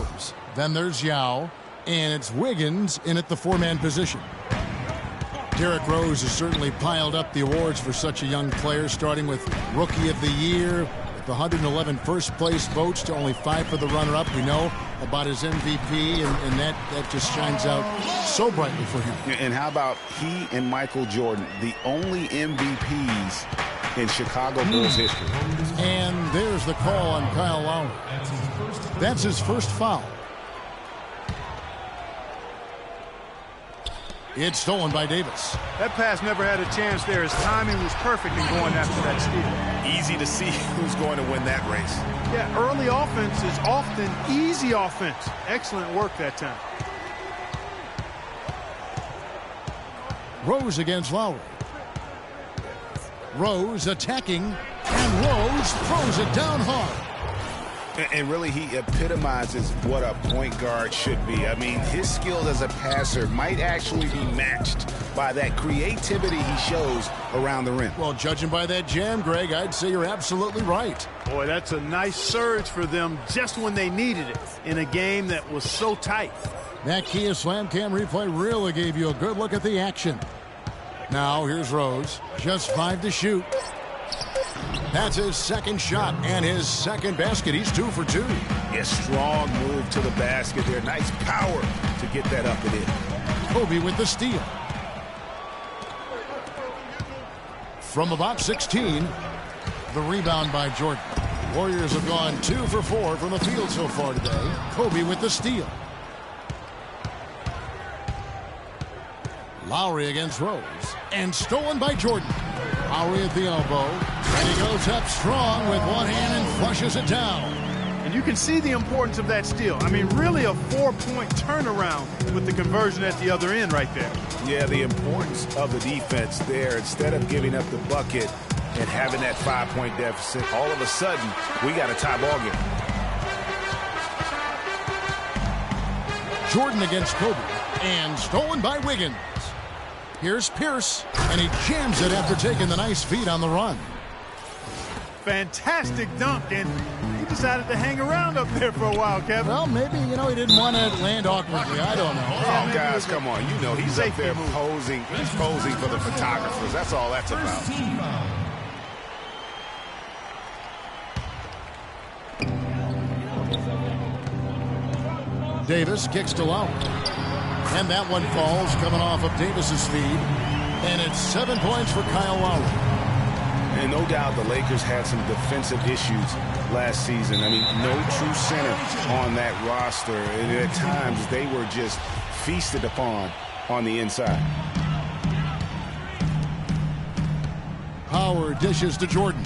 Rose. Then there's Yao. And it's Wiggins in at the four-man position. Derrick Rose has certainly piled up the awards for such a young player, starting with Rookie of the Year, with 111 first-place votes to only 5 for the runner-up. We know about his MVP, and that just shines out so brightly for him. And how about he and Michael Jordan, the only MVPs in Chicago Bulls history. And there's the call on Kyle Lowry. That's his first foul. It's stolen by Davis. That pass never had a chance there. His timing was perfect in going after that steal. Easy to see who's going to win that race. Yeah, early offense is often easy offense. Excellent work that time. Rose against Lowry. Rose attacking, and Rose throws it down hard. And really, he epitomizes what a point guard should be. I mean, his skills as a passer might actually be matched by that creativity he shows around the rim. Well, judging by that jam, Greg, I'd say you're absolutely right. Boy, that's a nice surge for them just when they needed it in a game that was so tight. That Kia Slam Cam replay really gave you a good look at the action. Now, here's Rose. Just 5 to shoot. That's his second shot and his second basket. He's 2 for 2. A strong move to the basket there. Nice power to get that up and in. Kobe with the steal. From about 16, the rebound by Jordan. Warriors have gone 2 for 4 from the field so far today. Kobe with the steal. Lowry against Rose. And stolen by Jordan. Lowry at the elbow. And he goes up strong with one hand and flushes it down. And you can see the importance of that steal. I mean, really a 4-point turnaround with the conversion at the other end right there. Yeah, the importance of the defense there. Instead of giving up the bucket and having that 5-point deficit, all of a sudden, we got a tie ball game. Jordan against Kobe. And stolen by Wiggins. Here's Pierce, and he jams it after taking the nice feed on the run. Fantastic dunk, and he decided to hang around up there for a while, Kevin. Well, maybe, he didn't want to land awkwardly. I don't know. Oh, guys, come on. He's up there posing. He's posing for the photographers. That's all that's about. Davis kicks to Lowry. And that one falls, coming off of Davis's feed. And it's 7 points for Kyle Lowry. And no doubt the Lakers had some defensive issues last season. I mean, no true center on that roster. And at times, they were just feasted upon on the inside. Howard dishes to Jordan.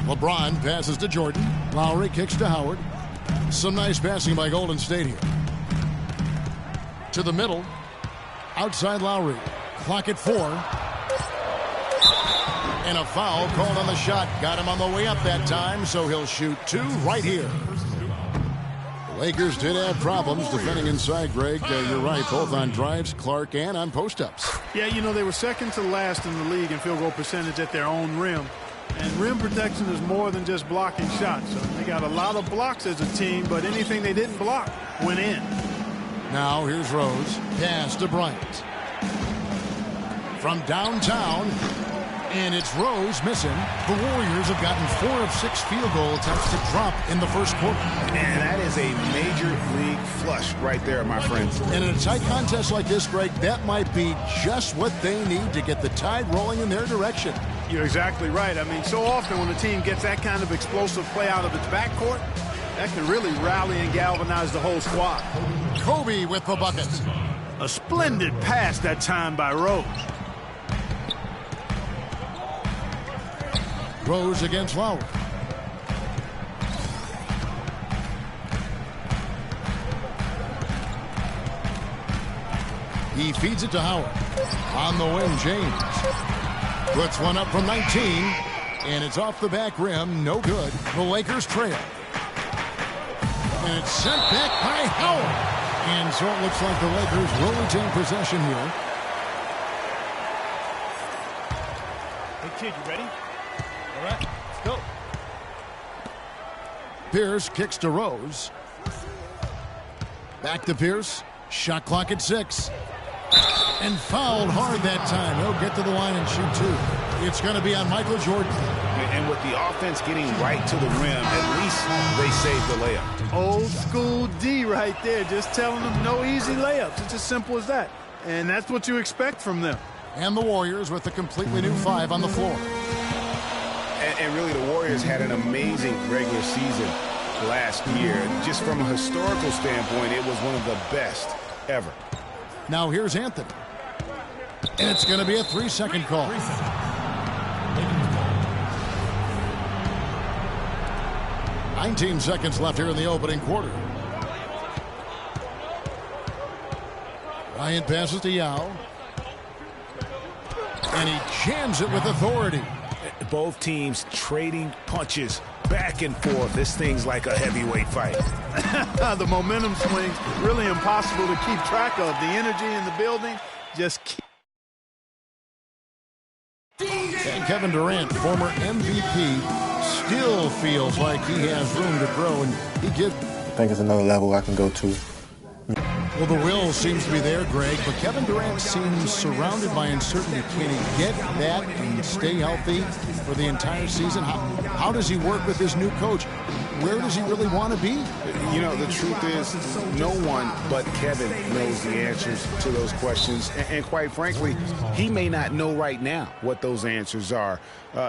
LeBron passes to Jordan. Lowry kicks to Howard. Some nice passing by Golden State here. To the middle. Outside Lowry. Clock at 4. And a foul called on the shot. Got him on the way up that time, so he'll shoot 2 right here. The Lakers did have problems defending inside, Greg. You're right, both on drives, Clark, and on post-ups. Yeah, they were second to last in the league in field goal percentage at their own rim. And rim protection is more than just blocking shots. So they got a lot of blocks as a team, but anything they didn't block went in. Now here's Rose. Pass to Bryant. From downtown. And it's Rose missing. The Warriors have gotten 4 of 6 field goal attempts to drop in the first quarter. And that is a major league flush right there, my friends. And in a tight contest like this, Greg, that might be just what they need to get the tide rolling in their direction. You're exactly right. I mean, so often when a team gets that kind of explosive play out of its backcourt, that can really rally and galvanize the whole squad. Kobe with the bucket. A splendid pass that time by Rose. Rose against Lowry. He feeds it to Howard. On the wing, James. Puts one up from 19. And it's off the back rim. No good. The Lakers trail. And it's sent back by Howard. And so it looks like the Lakers will retain possession here. Hey, kid, you ready? All right, let's go. Pierce kicks to Rose. Back to Pierce. Shot clock at 6. And fouled hard that time. He'll get to the line and shoot 2. It's going to be on Michael Jordan. And with the offense getting right to the rim, at least they saved the layup. Old school D right there, just telling them no easy layups. It's as simple as that. And that's what you expect from them. And the Warriors with a completely new 5 on the floor. And really, the Warriors had an amazing regular season last year. Just from a historical standpoint, it was one of the best ever. Now here's Anthony. And it's going to be a 3-second call. 19 seconds left here in the opening quarter. Bryant passes to Yao. And he jams it with authority. Both teams trading punches back and forth. This thing's like a heavyweight fight. The momentum swings, really impossible to keep track of. The energy in the building just keep. And Kevin Durant, former MVP, still feels like he has room to grow, and he gives. I think it's another level I can go to. Well, the will seems to be there, Greg, but Kevin Durant seems surrounded by uncertainty. Can he get that and stay healthy for the entire season? How does he work with his new coach? Where does he really want to be? You know, the truth is, no one but Kevin knows the answers to those questions. And quite frankly, he may not know right now what those answers are.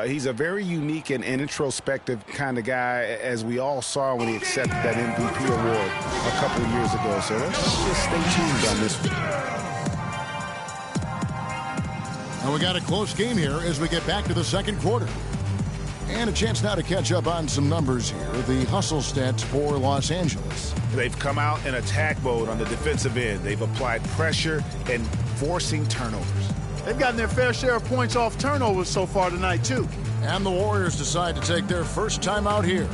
He's a very unique and introspective kind of guy, as we all saw when he accepted that MVP award a couple of years ago. So let's just stay tuned on this one. And we got a close game here as we get back to the second quarter. And a chance now to catch up on some numbers here. The hustle stats for Los Angeles. They've come out in attack mode on the defensive end. They've applied pressure and forcing turnovers. They've gotten their fair share of points off turnovers so far tonight, too. And the Warriors decide to take their first time out here.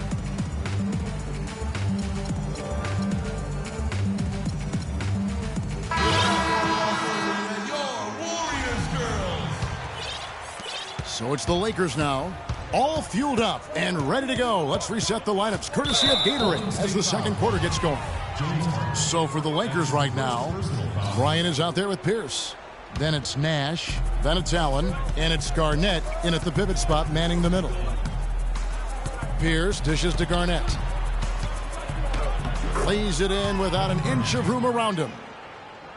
So it's the Lakers now, all fueled up and ready to go. Let's reset the lineups, courtesy of Gatorade, as the second quarter gets going. So for the Lakers right now, Bryant is out there with Pierce. Then it's Nash, then it's Allen, and it's Garnett in at the pivot spot, manning the middle. Pierce dishes to Garnett. Lays it in without an inch of room around him.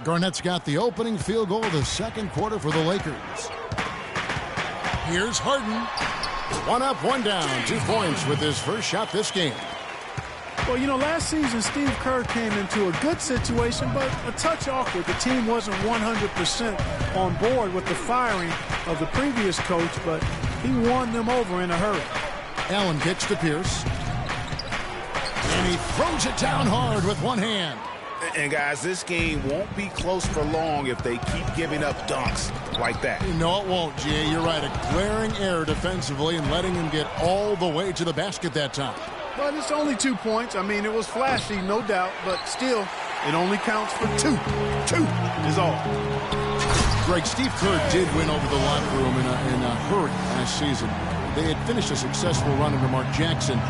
Garnett's got the opening field goal of the second quarter for the Lakers. Here's Harden. 1 up, 1 down, 2 points with his first shot this game. Well, you know, last season Steve Kerr came into a good situation, but a touch awkward. The team wasn't 100% on board with the firing of the previous coach, but he won them over in a hurry. Allen kicks to Pierce. And he throws it down hard with one hand. And guys, this game won't be close for long if they keep giving up dunks like that. No, it won't, Jay. You're right. A glaring error defensively and letting him get all the way to the basket that time. But it's only 2 points. I mean, it was flashy, no doubt, but still, it only counts for 2. 2 is all. Greg, Steve Kerr did win over the locker room in a hurry last season. They had finished a successful run under Mark Jackson.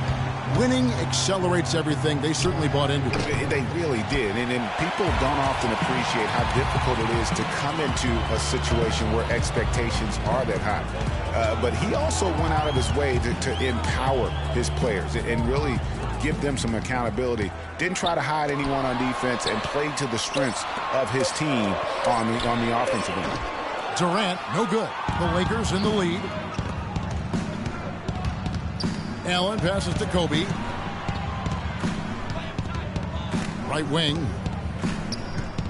Winning accelerates everything. They certainly bought into it. They really did. And people don't often appreciate how difficult it is to come into a situation where expectations are that high. But he also went out of his way to empower his players and really give them some accountability. Didn't try to hide anyone on defense and played to the strengths of his team on the offensive end. Durant, no good. The Lakers in the lead. Allen passes to Kobe. Right wing.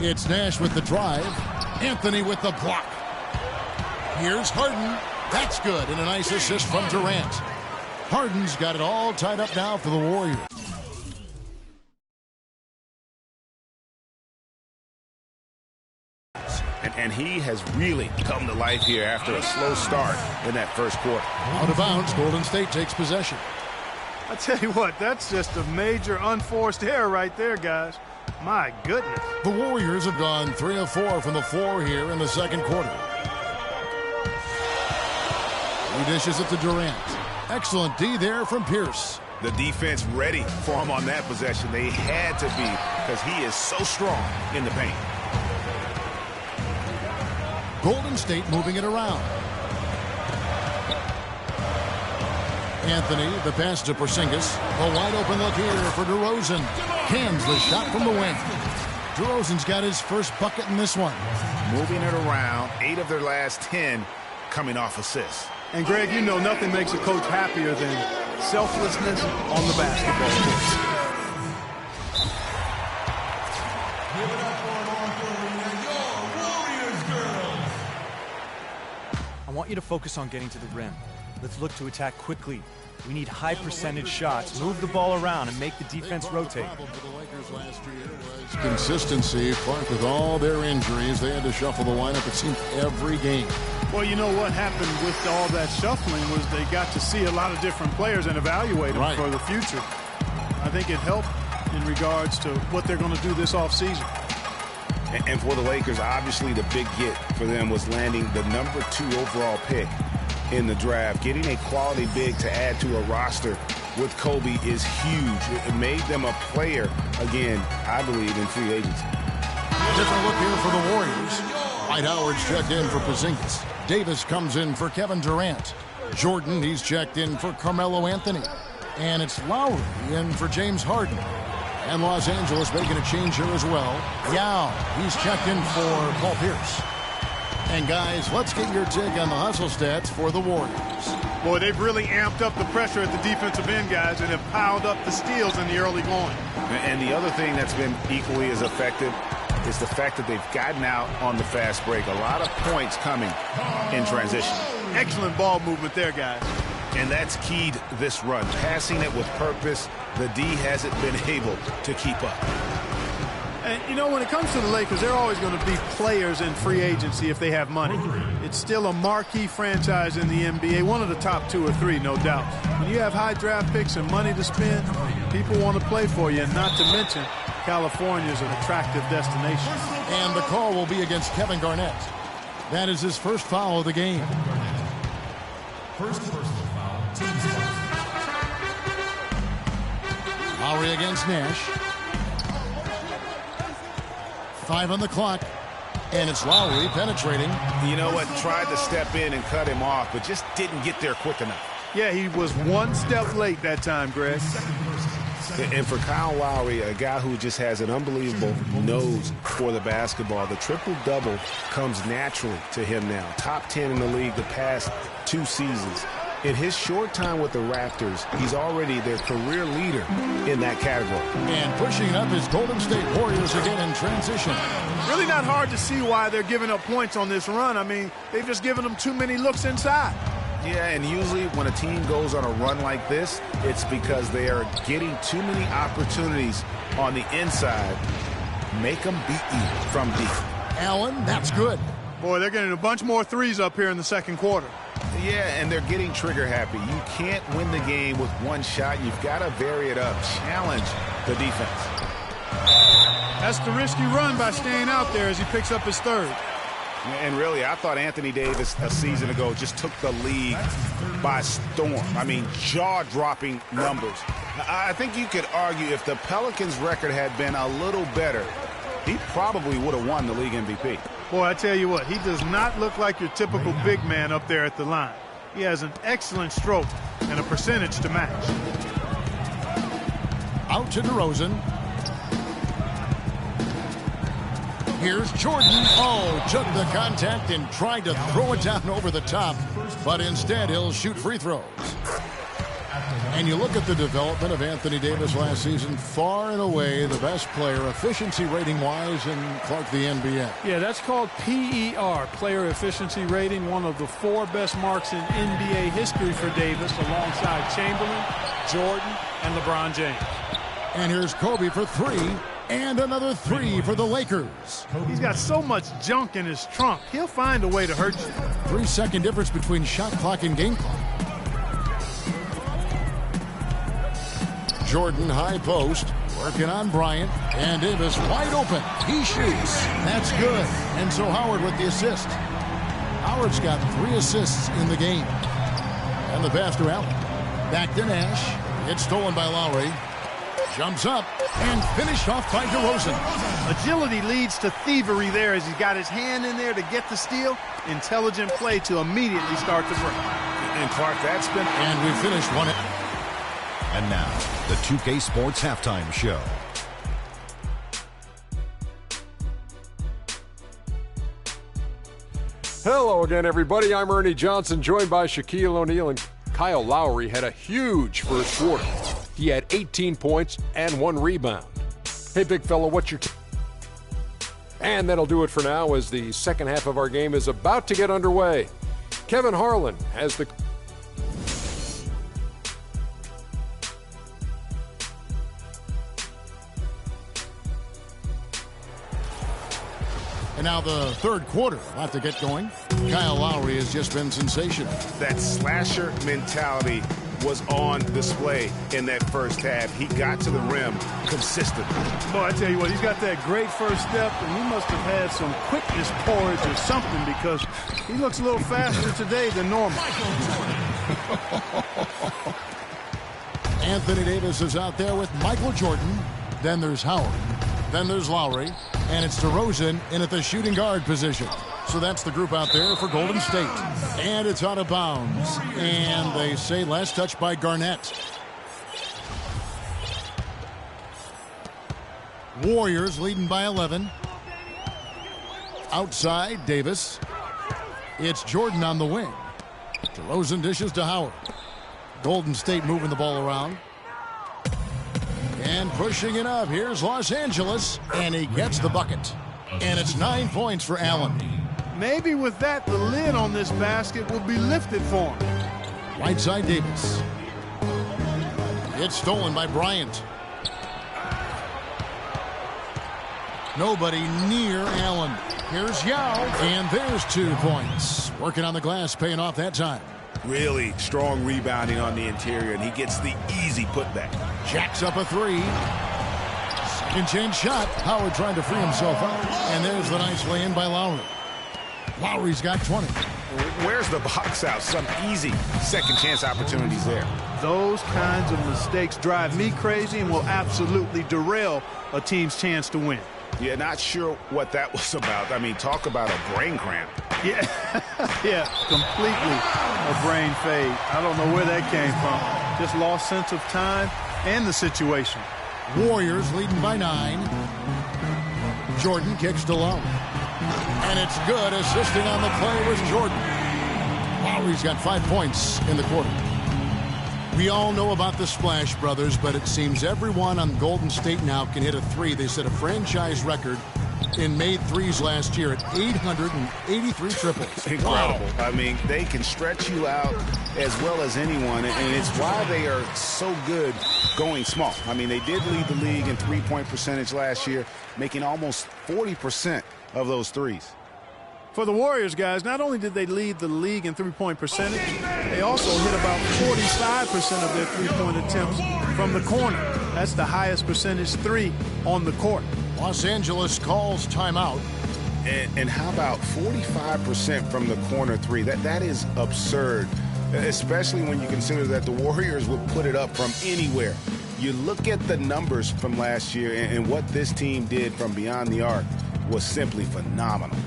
It's Nash with the drive. Anthony with the block. Here's Harden. That's good. And a nice assist from Durant. Harden's got it all tied up now for the Warriors. And he has really come to life here after a slow start in that first quarter. Out of bounds, Golden State takes possession. I tell you what, that's just a major unforced error right there, guys. My goodness. The Warriors have gone 3 of 4 from the floor here in the second quarter. He dishes it to Durant. Excellent D there from Pierce. The defense ready for him on that possession. They had to be because he is so strong in the paint. Golden State moving it around. Anthony, the pass to Porzingis. A wide open look here for DeRozan. Cans the shot from the wing. DeRozan's got his first bucket in this one. Moving it around, 8 of their last 10 coming off assists. And Greg, you know nothing makes a coach happier than selflessness on the basketball court. I want you to focus on getting to the rim. Let's look to attack quickly. We need high percentage shots. Move the ball around and make the defense rotate. Consistency. Clark, with all their injuries, they had to shuffle the lineup, it seemed, every game. Well, you know what happened with all that shuffling was they got to see a lot of different players and evaluate them for the future. I think it helped in regards to what they're going to do this offseason. And for the Lakers, obviously the big get for them was landing the #2 overall pick in the draft. Getting a quality big to add to a roster with Kobe is huge. It made them a player, again, I believe, in free agency. Different look here for the Warriors. Dwight Howard's checked in for Porzingis. Davis comes in for Kevin Durant. Jordan, he's checked in for Carmelo Anthony. And it's Lowry in for James Harden. And Los Angeles making a change here as well. Yao, he's checked in for Paul Pierce. And guys, let's get your take on the hustle stats for the Warriors. Boy, they've really amped up the pressure at the defensive end, guys, and have piled up the steals in the early going. And the other thing that's been equally as effective is the fact that they've gotten out on the fast break. A lot of points coming in transition. Excellent ball movement there, guys. And that's keyed this run. Passing it with purpose, the D hasn't been able to keep up. And, you know, when it comes to the Lakers, they're always going to be players in free agency if they have money. It's still a marquee franchise in the NBA, one of the top 2 or 3, no doubt. When you have high draft picks and money to spend, people want to play for you, and not to mention California is an attractive destination. And the call will be against Kevin Garnett. That is his first foul of the game. First personal foul, team's foul. Lowry against Nash. 5 on the clock, and it's Lowry penetrating. You know what? Tried to step in and cut him off, but just didn't get there quick enough. Yeah, he was one step late that time, Greg. And for Kyle Lowry, a guy who just has an unbelievable nose for the basketball, the triple-double comes naturally to him now. Top 10 in the league the past 2 seasons. In his short time with the Raptors, he's already their career leader in that category. And pushing up his Golden State Warriors again in transition. Really not hard to see why they're giving up points on this run. I mean, they've just given them too many looks inside. Yeah, and usually when a team goes on a run like this, it's because they are getting too many opportunities on the inside. Make them beat you from deep. Allen, that's good. Boy, they're getting a bunch more threes up here in the second quarter. Yeah, and they're getting trigger happy. You can't win the game with one shot. You've got to vary it up. Challenge the defense. That's the risky run by staying out there as he picks up his third. And really, I thought Anthony Davis a season ago just took the league by storm. I mean, jaw-dropping numbers. I think you could argue if the Pelicans' record had been a little better, he probably would have won the league MVP. Boy, I tell you what, he does not look like your typical big man up there at the line. He has an excellent stroke and a percentage to match. Out to DeRozan. Here's Jordan. Oh, took the contact and tried to throw it down over the top, but instead he'll shoot free throws. And you look at the development of Anthony Davis last season, far and away the best player efficiency rating-wise in Clark, the NBA. Yeah, that's called PER, player efficiency rating, one of the 4 best marks in NBA history for Davis, alongside Chamberlain, Jordan, and LeBron James. And here's Kobe for 3, and another 3 for the Lakers. He's got so much junk in his trunk, he'll find a way to hurt you. 3-second difference between shot clock and game clock. Jordan high post, working on Bryant, and Davis wide open. He shoots. That's good. And so Howard with the assist. Howard's got 3 assists in the game. And the pass to Allen. Back to Nash. It's stolen by Lowry. Jumps up and finished off by DeRozan. Agility leads to thievery there as he's got his hand in there to get the steal. Intelligent play to immediately start the break. And Clark, that's been... And we finished one. And now, the 2K Sports Halftime Show. Hello again, everybody. I'm Ernie Johnson, joined by Shaquille O'Neal, and Kyle Lowry had a huge first quarter. He had 18 points and 1 rebound. Hey, big fella, what's your And that'll do it for now as the second half of our game is about to get underway. Kevin Harlan has the... And now the third quarter about to get going. Kyle Lowry has just been sensational. That slasher mentality was on display in that first half. He got to the rim consistently. Boy, I tell you what, he's got that great first step, and he must have had some quickness porridge or something because he looks a little faster today than normal. Anthony Davis is out there with Michael Jordan. Then there's Howard. Then there's Lowry. And it's DeRozan in at the shooting guard position. So that's the group out there for Golden State. And it's out of bounds. And they say last touch by Garnett. Warriors leading by 11. Outside, Davis. It's Jordan on the wing. DeRozan dishes to Howard. Golden State moving the ball around. And pushing it up. Here's Los Angeles. And he gets the bucket. And it's 9 points for Allen. Maybe with that, the lid on this basket will be lifted for him. Right side, Davis. It's stolen by Bryant. Nobody near Allen. Here's Yao. And there's 2 points. Working on the glass, paying off that time. Really strong rebounding on the interior, and he gets the easy putback. Jacks up a 3. Second chance shot. Howard trying to free himself up. And there's the nice lay-in by Lowry. Lowry's got 20. Where's the box out? Some easy second chance opportunities there. Those kinds of mistakes drive me crazy and will absolutely derail a team's chance to win. Yeah, not sure what that was about. I mean, talk about a brain cramp. Yeah, yeah, completely a brain fade. I don't know where that came from. Just lost sense of time and the situation. Warriors leading by 9. Jordan kicks to Lowry. And it's good. Assisting on the play was Jordan. Lowry's got 5 points in the quarter. We all know about the Splash Brothers, but it seems everyone on Golden State now can hit a 3. They set a franchise record in made threes last year at 883 triples. Incredible. Wow. I mean, they can stretch you out as well as anyone, and it's why they are so good going small. I mean, they did lead the league in three-point percentage last year, making almost 40% of those threes. For the Warriors, guys, not only did they lead the league in three-point percentage, they also hit about 45% of their three-point attempts from the corner. That's the highest percentage 3 on the court. Los Angeles calls timeout. And how about 45% from the corner 3? That is absurd, especially when you consider that the Warriors would put it up from anywhere. You look at the numbers from last year, and what this team did from beyond the arc was simply phenomenal.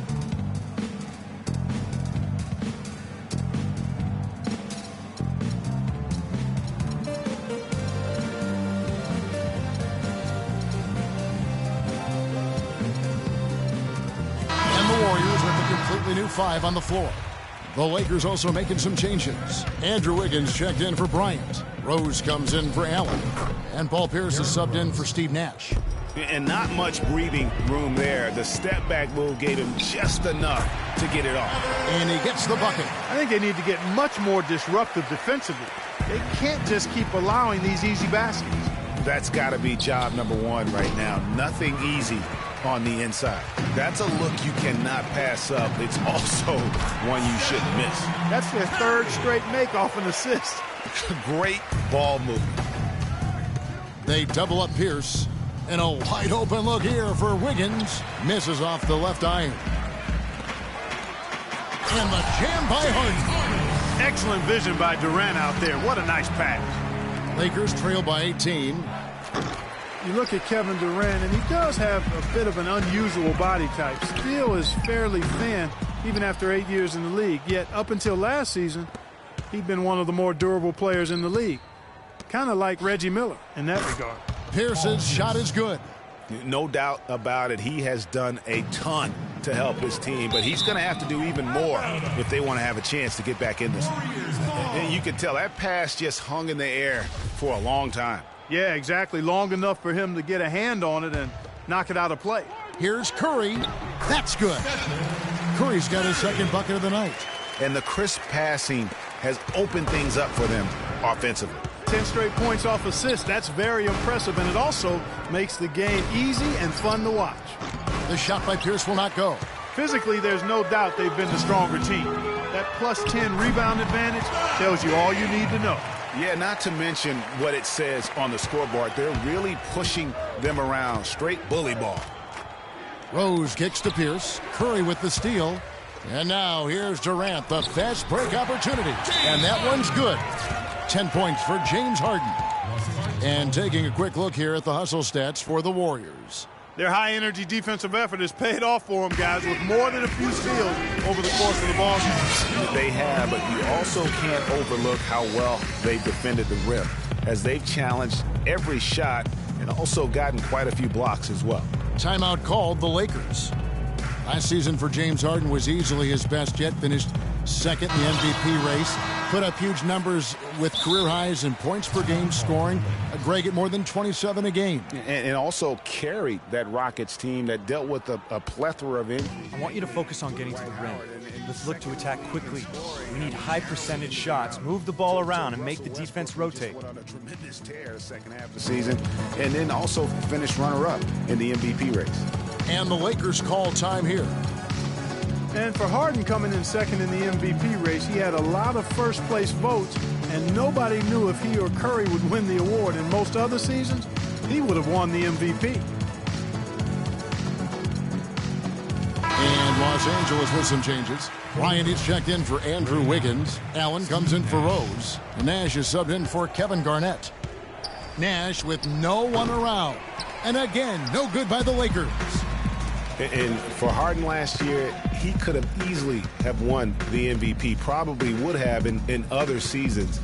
New 5 on the floor. The Lakers also making some changes. Andrew Wiggins checked in for Bryant. Rose comes in for Allen. And Paul Pierce is subbed in for Steve Nash. And not much breathing room there. The step back move gave him just enough to get it off. And he gets the bucket. I think they need to get much more disruptive defensively. They can't just keep allowing these easy baskets. That's got to be job number 1 right now. Nothing easy on the inside. That's a look you cannot pass up. It's also one you shouldn't miss. That's their 3rd straight make off an assist. Great ball movement. They double up Pierce. And a wide open look here for Wiggins. Misses off the left iron. And the jam by Harden. Excellent vision by Durant out there. What a nice pass. Lakers trail by 18. You look at Kevin Durant, and he does have a bit of an unusual body type. Still is fairly thin, even after 8 years in the league. Yet, up until last season, he'd been one of the more durable players in the league. Kind of like Reggie Miller in that regard. Pierce's shot is good. No doubt about it. He has done a ton to help his team, but he's going to have to do even more if they want to have a chance to get back in this. And you can tell that pass just hung in the air for a long time. Yeah, exactly. Long enough for him to get a hand on it and knock it out of play. Here's Curry. That's good. Curry's got his second bucket of the night. And the crisp passing has opened things up for them offensively. 10 straight points off assists. That's very impressive, and it also makes the game easy and fun to watch. The shot by Pierce will not go. Physically, there's no doubt they've been the stronger team. That plus 10 rebound advantage tells you all you need to know. Yeah, not to mention what it says on the scoreboard. They're really pushing them around. Straight bully ball. Rose kicks to Pierce. Curry with the steal. And now here's Durant, the fast break opportunity. And that one's good. 10 points for James Harden. And taking a quick look here at the hustle stats for the Warriors. Their high-energy defensive effort has paid off for them, guys, with more than a few steals over the course of the ball game. They have, but you also can't overlook how well they've defended the rim, as they've challenged every shot and also gotten quite a few blocks as well. Timeout called the Lakers. Last season for James Harden was easily his best yet. Finished second in the MVP race. Put up huge numbers with career highs in points per game scoring. Greg at more than 27 a game. And also carried that Rockets team that dealt with a plethora of injuries. I want you to focus on getting to the rim. Let's look to attack quickly. We need high percentage shots. Move the ball around and make the defense rotate. On a tremendous tear second half of the season, and then also finished runner-up in the MVP race. And the Lakers call time here. And for Harden coming in second in the MVP race, he had a lot of first-place votes, and nobody knew if he or Curry would win the award. In most other seasons, he would have won the MVP. And Los Angeles with some changes. Ryan is checked in for Andrew Wiggins. Allen comes in for Rose. And Nash is subbed in for Kevin Garnett. Nash with no one around. And again, no good by the Lakers. And for Harden last year, he could have easily have won the MVP, probably would have in other seasons.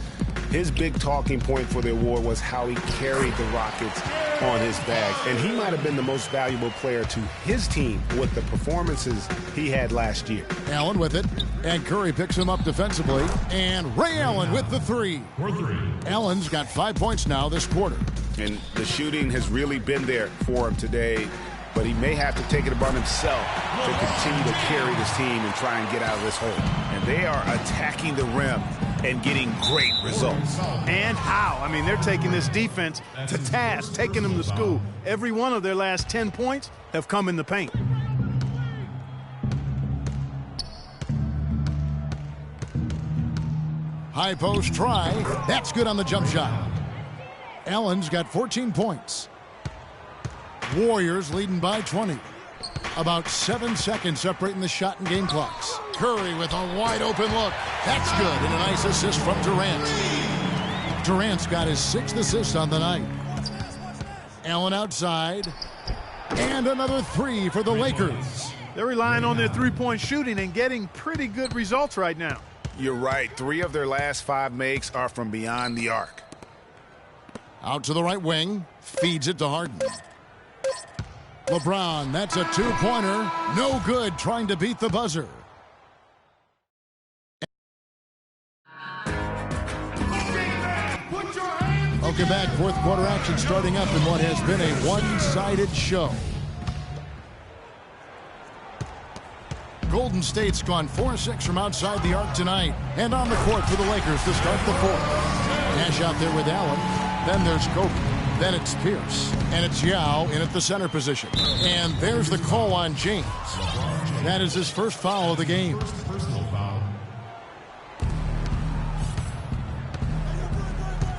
His big talking point for the award was how he carried the Rockets on his back. And he might have been the most valuable player to his team with the performances he had last year. Allen with it, and Curry picks him up defensively. And Ray Allen with the three. Allen's got 5 points now this quarter. And the shooting has really been there for him today. But he may have to take it upon himself to continue to carry this team and try and get out of this hole. And they are attacking the rim and getting great results. And how? I mean, they're taking this defense to task, taking them to school. Every one of their last 10 points have come in the paint. High post try. That's good on the jump shot. Allen's got 14 points. Warriors leading by 20. About 7 seconds separating the shot and game clocks. Curry with a wide open look. That's good, and a nice assist from Durant. Durant's got his 6th assist on the night. Allen outside. And another three for the Lakers. They're relying on their three-point shooting and getting pretty good results right now. You're right. 3 of their last 5 makes are from beyond the arc. Out to the right wing. Feeds it to Harden. LeBron, that's a two-pointer. No good, trying to beat the buzzer. Welcome back. Fourth quarter action starting up in what has been a one-sided show. Golden State's gone 4-6 from outside the arc tonight. And on the court for the Lakers to start the fourth. Nash out there with Allen. Then there's Kobe. Then it's Pierce. And it's Yao in at the center position. And there's the call on James. That is his first foul of the game.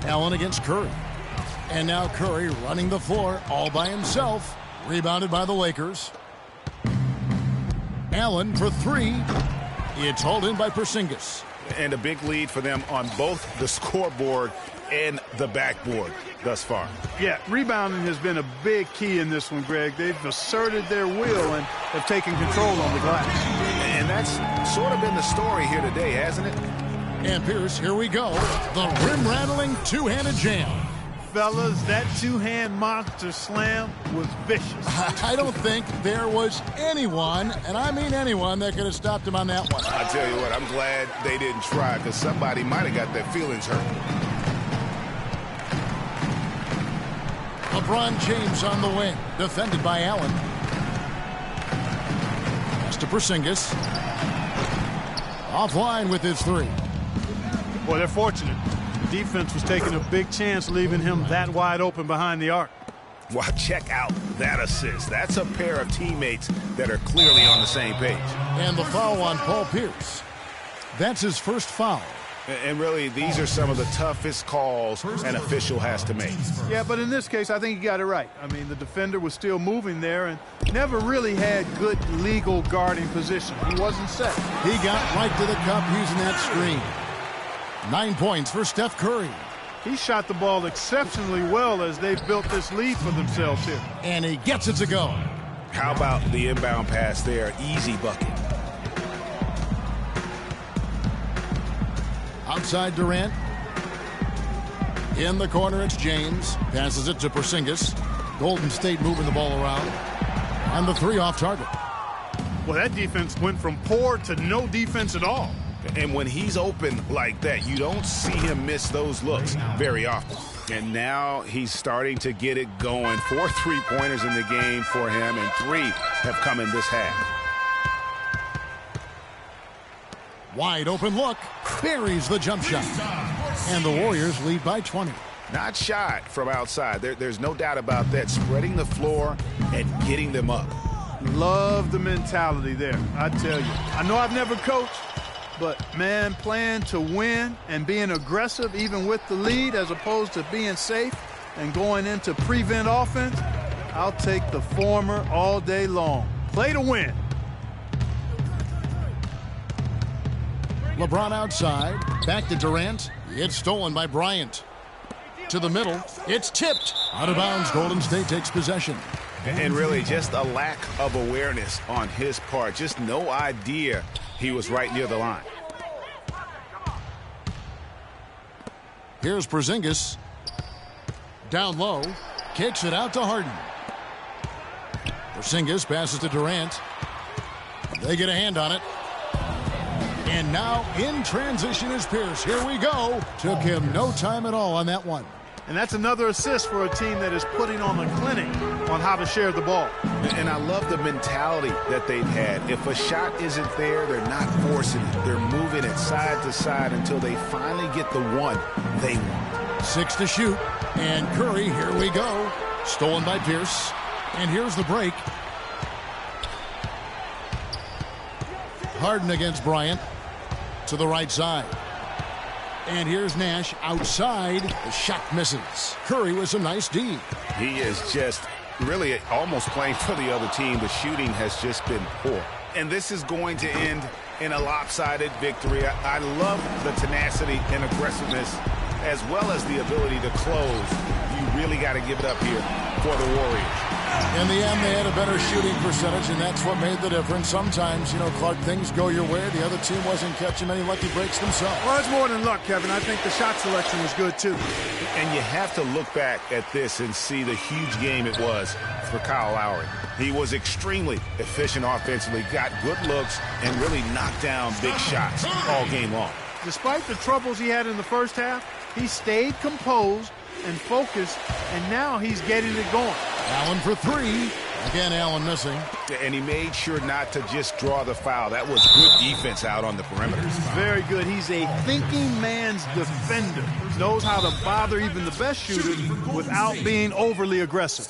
Allen against Curry. And now Curry running the floor all by himself. Rebounded by the Lakers. Allen for three. It's hauled in by Porzingis. And a big lead for them on both the scoreboard and the backboard thus far. Yeah, rebounding has been a big key in this one, Greg. They've asserted their will and have taken control on the glass. And that's sort of been the story here today, hasn't it? And Pierce, here we go. The rim-rattling two-handed jam. Fellas, that two-hand monster slam was vicious. I don't think there was anyone, and I mean anyone, that could have stopped him on that one. I tell you what, I'm glad they didn't try, because somebody might have got their feelings hurt. LeBron James on the wing, defended by Allen. Pass to Porzingis. Offline with his three. Boy, they're fortunate. The defense was taking a big chance leaving him that wide open behind the arc. Well, check out that assist. That's a pair of teammates that are clearly on the same page. And the foul on Paul Pierce. That's his first foul. And really, these are some of the toughest calls an official has to make. Yeah, but in this case, I think he got it right. I mean, the defender was still moving there and never really had good legal guarding position. He wasn't set. He got right to the cup using that screen. 9 points for Steph Curry. He shot the ball exceptionally well as they've built this lead for themselves here. And he gets it to go. How about the inbound pass there? Easy bucket. Outside Durant. In the corner, it's James. Passes it to Porzingis. Golden State moving the ball around. And the three off target. Well, that defense went from poor to no defense at all. And when he's open like that, you don't see him miss those looks very often. And now he's starting to get it going. 4 3-pointers in the game for him, and 3 have come in this half. Wide open look. Buries the jump shot. And the Warriors lead by 20. Not shot from outside. There's no doubt about that. Spreading the floor and getting them up. Love the mentality there, I tell you. I know I've never coached, but, man, playing to win and being aggressive even with the lead as opposed to being safe and going into prevent offense, I'll take the former all day long. Play to win. LeBron outside. Back to Durant. It's stolen by Bryant. To the middle. It's tipped. Out of bounds. Golden State takes possession. And really just a lack of awareness on his part. Just no idea he was right near the line. Here's Porzingis. Down low. Kicks it out to Harden. Porzingis passes to Durant. They get a hand on it. And now in transition is Pierce. Here we go. Took him no time at all on that one. And that's another assist for a team that is putting on a clinic on how to share the ball. And I love the mentality that they've had. If a shot isn't there, they're not forcing it. They're moving it side to side until they finally get the one they want. 6 to shoot. And Curry, here we go. Stolen by Pierce. And here's the break. Harden against Bryant. To the right side. And here's Nash outside. The shot misses. Curry with some nice D. He is just really almost playing for the other team. The shooting has just been poor. And this is going to end in a lopsided victory. I love the tenacity and aggressiveness as well as the ability to close. You really got to give it up here for the Warriors. In the end, they had a better shooting percentage, and that's what made the difference. Sometimes, you know, Clark, things go your way. The other team wasn't catching many lucky breaks themselves. Well, it's more than luck, Kevin. I think the shot selection was good, too. And you have to look back at this and see the huge game it was for Kyle Lowry. He was extremely efficient offensively, got good looks, and really knocked down big shots all game long. Despite the troubles he had in the first half, he stayed composed and focused, and now he's getting it going. Allen for 3. Again, Allen missing. And he made sure not to just draw the foul. That was good defense out on the perimeter. Very good. He's a thinking man's defender. Knows how to bother even the best shooters without being overly aggressive.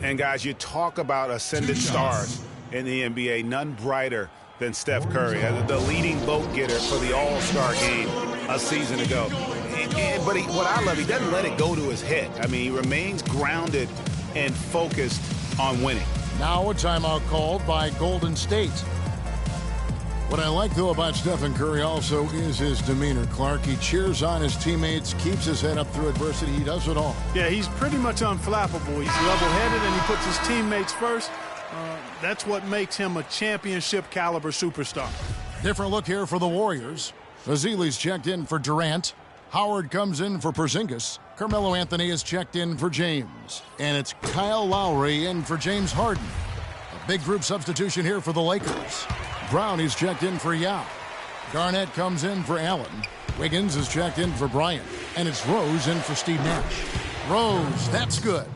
And, guys, you talk about ascendant stars in the NBA. None brighter than Steph Curry, the leading vote getter for the All-Star game a season ago. But what I love, he doesn't let it go to his head. I mean, he remains grounded and focused on winning. Now a timeout called by Golden State. What I like, though, about Stephen Curry also is his demeanor, Clark. He cheers on his teammates, keeps his head up through adversity. He does it all. Yeah, he's pretty much unflappable. He's level-headed, and he puts his teammates first. That's what makes him a championship-caliber superstar. Different look here for the Warriors. Ezeli's checked in for Durant. Howard comes in for Porzingis. Carmelo Anthony is checked in for James. And it's Kyle Lowry in for James Harden. A big group substitution here for the Lakers. Brown is checked in for Yao. Garnett comes in for Allen. Wiggins is checked in for Bryant. And it's Rose in for Steve Nash. Rose, that's good.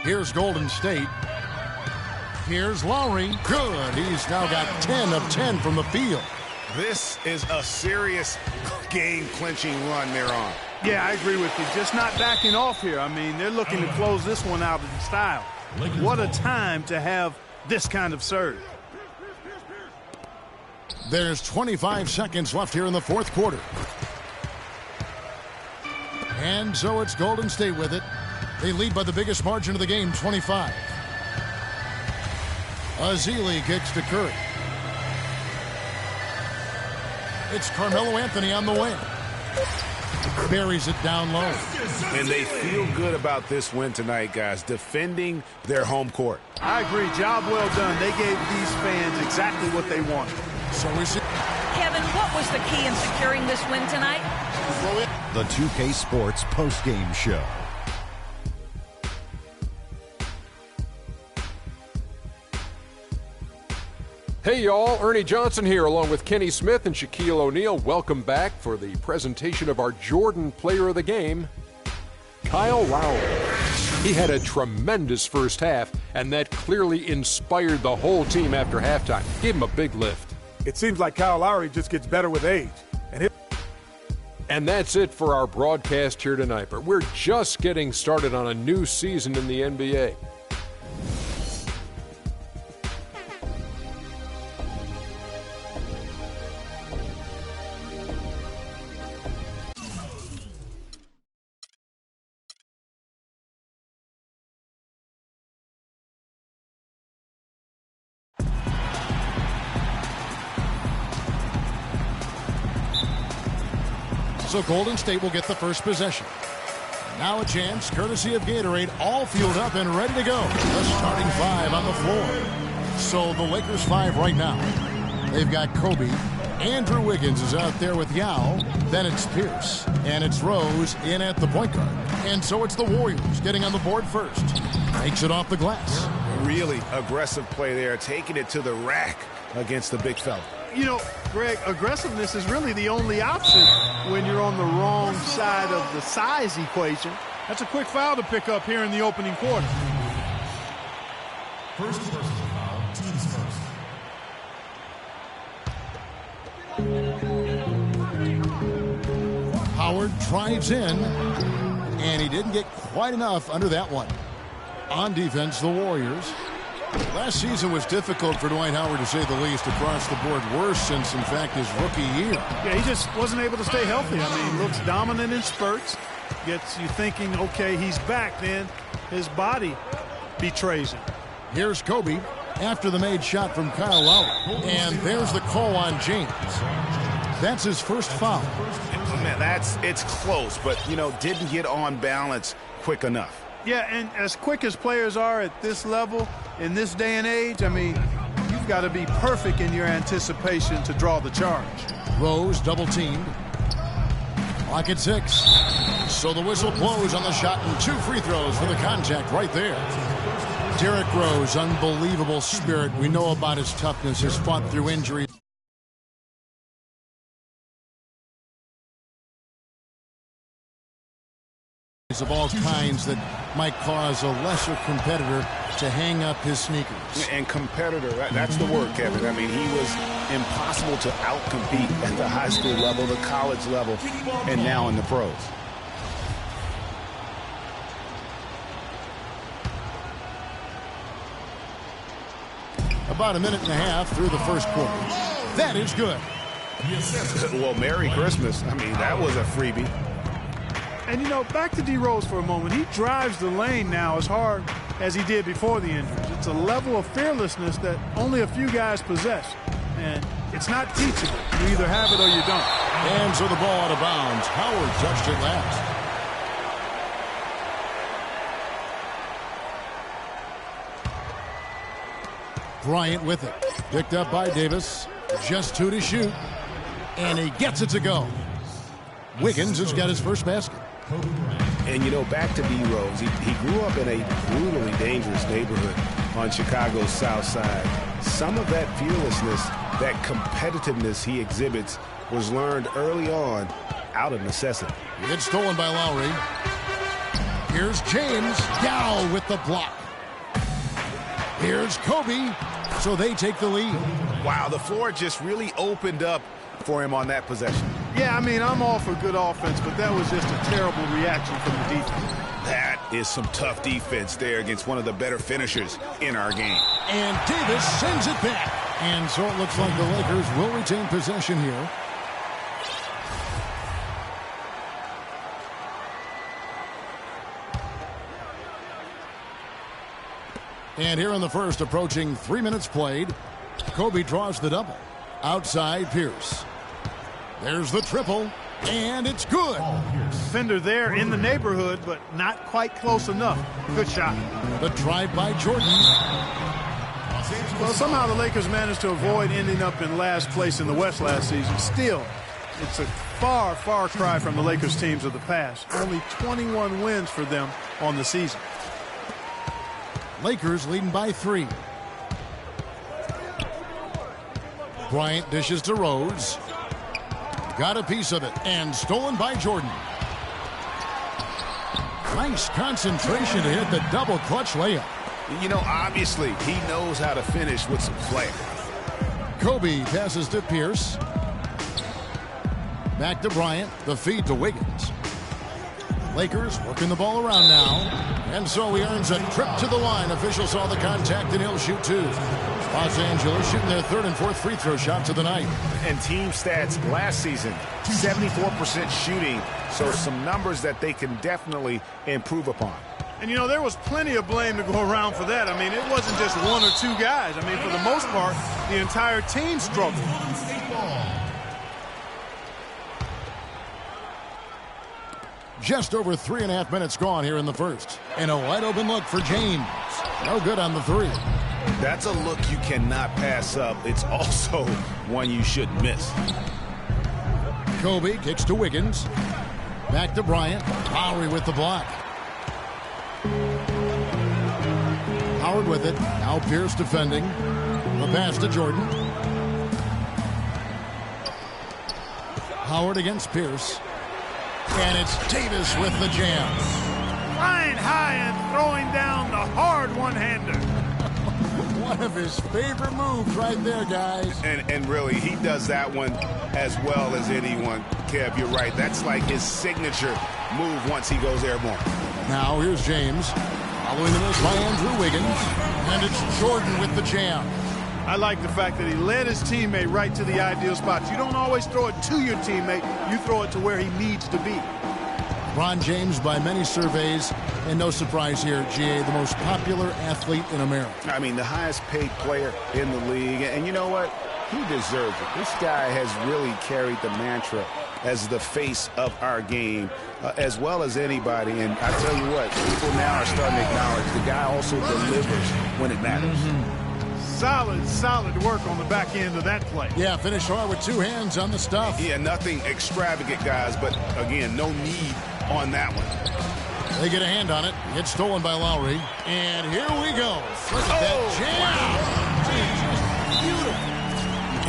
Here's Golden State. Here's Lowry. Good. He's now got 10 of 10 from the field. This is a serious game-clinching run they're on. Yeah, I agree with you. Just not backing off here. I mean, they're looking to close this one out in style. What a time to have this kind of serve. There's 25 seconds left here in the fourth quarter. And so it's Golden State with it. They lead by the biggest margin of the game, 25. Ezeli kicks to Curry. It's Carmelo Anthony on the wing. Buries it down low. And they feel good about this win tonight, guys, defending their home court. I agree. Job well done. They gave these fans exactly what they wanted. So we see. Kevin, what was the key in securing this win tonight? The 2K Sports postgame show. Hey y'all, Ernie Johnson here along with Kenny Smith and Shaquille O'Neal. Welcome back for the presentation of our Jordan Player of the Game, Kyle Lowry. He had a tremendous first half, and that clearly inspired the whole team after halftime. Gave him a big lift. It seems like Kyle Lowry just gets better with age. And that's it for our broadcast here tonight, but we're just getting started on a new season in the NBA. So Golden State will get the first possession. Now a chance, courtesy of Gatorade, all fueled up and ready to go. The starting five on the floor. So the Lakers five right now. They've got Kobe. Andrew Wiggins is out there with Yao. Then it's Pierce. And it's Rose in at the point guard. And so it's the Warriors getting on the board first. Takes it off the glass. Really aggressive play there, taking it to the rack against the big fella. You know, Greg, aggressiveness is really the only option when you're on the wrong side of the size equation. That's a quick foul to pick up here in the opening quarter. First personal foul, teams first. Howard drives in, and he didn't get quite enough under that one. On defense, the Warriors. Last season was difficult for Dwight Howard, to say the least, across the board. Worse since, in fact, his rookie year. Yeah, he just wasn't able to stay healthy. I mean, looks dominant in spurts. Gets you thinking, okay, he's back. Then his body betrays him. Here's Kobe after the made shot from Kyle Lowry. And there's the call on James. That's his first foul. Man, it's close, but, didn't get on balance quick enough. Yeah, and as quick as players are at this level, in this day and age, I mean, you've got to be perfect in your anticipation to draw the charge. Rose double-teamed. Clock at 6. So the whistle blows on the shot, and 2 free throws for the contact right there. Derrick Rose, unbelievable spirit. We know about his toughness, has fought through injuries of all kinds that might cause a lesser competitor to hang up his sneakers. And competitor, that's the word, Kevin. I mean, he was impossible to outcompete at the high school level, the college level, and now in the pros. About a minute and a half through the first quarter. That is good. Well, Merry Christmas. I mean, that was a freebie. And, back to D. Rose for a moment. He drives the lane now as hard as he did before the injuries. It's a level of fearlessness that only a few guys possess. And it's not teachable. You either have it or you don't. And so the ball out of bounds. Howard touched it last. Bryant with it. Picked up by Davis. Just 2 to shoot. And he gets it to go. Wiggins has got his first basket. And, you know, back to D-Rose. He grew up in a brutally dangerous neighborhood on Chicago's South Side. Some of that fearlessness, that competitiveness he exhibits was learned early on out of necessity. It's stolen by Lowry. Here's James. Dow with the block. Here's Kobe. So they take the lead. Wow, the floor just really opened up for him on that possession. Yeah, I mean, I'm all for good offense, but that was just a terrible reaction from the defense. That is some tough defense there against one of the better finishers in our game. And Davis sends it back. And so it looks like the Lakers will retain possession here. And here in the first, approaching 3 minutes played, Kobe draws the double. Outside Pierce. There's the triple, and it's good. Defender there in the neighborhood, but not quite close enough. Good shot. The drive by Jordan. Well, somehow the Lakers managed to avoid ending up in last place in the West last season. Still, it's a far, far cry from the Lakers teams of the past. Only 21 wins for them on the season. Lakers leading by 3. Bryant dishes to Rose. Got a piece of it, and stolen by Jordan. Nice concentration to hit the double clutch layup. You know, obviously, he knows how to finish with some flair. Kobe passes to Pierce. Back to Bryant. The feed to Wiggins. Lakers working the ball around now. And so he earns a trip to the line. Officials saw the contact, and he'll shoot 2. Los Angeles shooting their 3rd and 4th free throw shots of the night. And team stats last season, 74% shooting. So some numbers that they can definitely improve upon. And, you know, there was plenty of blame to go around for that. I mean, it wasn't just 1 or 2 guys. I mean, for the most part, the entire team struggled. Just over 3.5 minutes gone here in the first. And a wide open look for James. No good on the 3. That's a look you cannot pass up. It's also one you shouldn't miss. Kobe kicks to Wiggins. Back to Bryant. Lowry with the block. Howard with it. Now Pierce defending. The pass to Jordan. Howard against Pierce. And it's Davis with the jam. Flying high and throwing down the hard one-hander. One of his favorite moves right there, guys. And really, he does that one as well as anyone. Kev, you're right. That's like his signature move once he goes airborne. Now here's James. Following the miss by Andrew Wiggins. And it's Jordan with the jam. I like the fact that he led his teammate right to the ideal spots. You don't always throw it to your teammate. You throw it to where he needs to be. LeBron James, by many surveys, and no surprise here, GA, the most popular athlete in America. I mean, the highest paid player in the league. And you know what? He deserves it. This guy has really carried the mantra as the face of our game, as well as anybody. And I tell you what, people now are starting to acknowledge the guy also delivers when it matters. Solid work on the back end of that play. Yeah, finish hard with 2 hands on the stuff. Yeah, nothing extravagant, guys, but again, no need on that one. They get a hand on it. It's stolen by Lowry. And here we go. Look at that jam. Wow. Beautiful.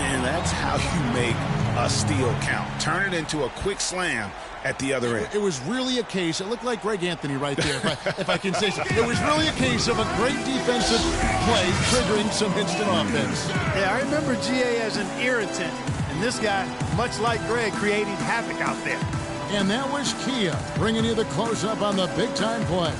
And that's how you make a steal count. Turn it into a quick slam at the other end. It was really a case. It looked like Greg Anthony right there, if I can say so. It was really a case of a great defensive play triggering some instant offense. Yeah, I remember GA as an irritant. And this guy, much like Greg, creating havoc out there. And that was Kia bringing you the close-up on the big-time play.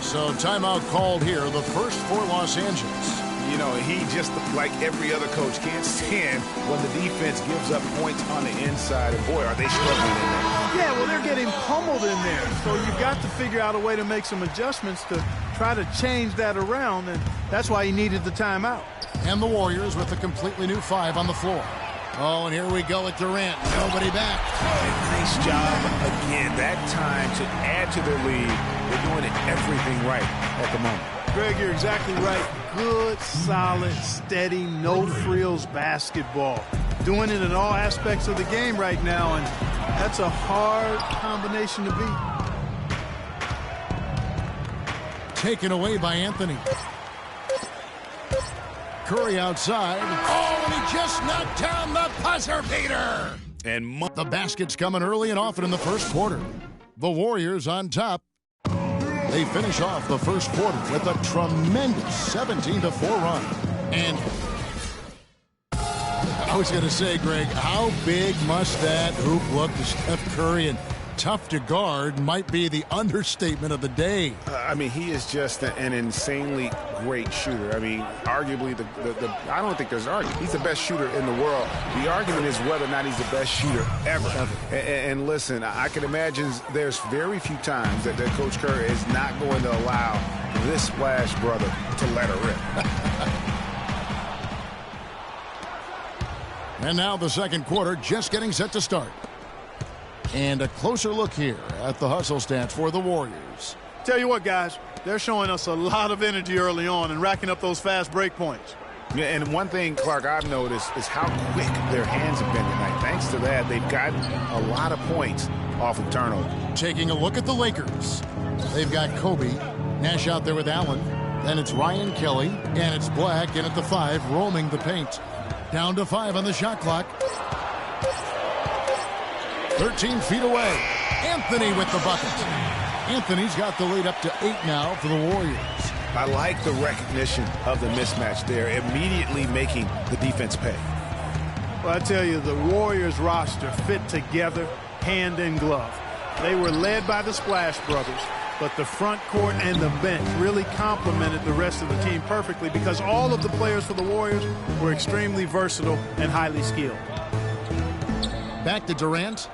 So timeout called here, the first for Los Angeles. You know, he just, like every other coach, can't stand when the defense gives up points on the inside. And, boy, are they struggling in there. Yeah, well, they're getting pummeled in there. So you've got to figure out a way to make some adjustments to try to change that around, and that's why he needed the timeout. And the Warriors with a completely new 5 on the floor. Oh, and here we go with Durant. Nobody back. Nice job again. That time to add to their lead. They're doing everything right at the moment. Greg, you're exactly right. Good, solid, steady, no-frills basketball. Doing it in all aspects of the game right now, and that's a hard combination to beat. Taken away by Anthony. Curry outside. Oh, and he just knocked down the buzzer beater. And the basket's coming early and often in the first quarter. The Warriors on top. They finish off the first quarter with a tremendous 17-4 run. And I was going to say, Greg, how big must that hoop look to Steph Curry? And tough to guard might be the understatement of the day. I mean, he is just an insanely great shooter. I mean, arguably, I don't think there's an argument. He's the best shooter in the world. The argument is whether or not he's the best shooter ever. And listen, I can imagine there's very few times that Coach Curry is not going to allow this Splash brother to let her rip. And now the second quarter just getting set to start. And a closer look here at the hustle stats for the Warriors. Tell you what, guys, they're showing us a lot of energy early on and racking up those fast break points. Yeah, and one thing, Clark, I've noticed is how quick their hands have been tonight. Thanks to that, they've gotten a lot of points off of turnover. Taking a look at the Lakers. They've got Kobe, Nash out there with Allen. Then it's Ryan Kelly, and it's Black in at the 5, roaming the paint. Down to 5 on the shot clock. 13 feet away. Anthony with the bucket. Anthony's got the lead up to 8 now for the Warriors. I like the recognition of the mismatch there, immediately making the defense pay. Well, I tell you, the Warriors roster fit together hand in glove. They were led by the Splash brothers, but the front court and the bench really complemented the rest of the team perfectly because all of the players for the Warriors were extremely versatile and highly skilled. Back to Durant.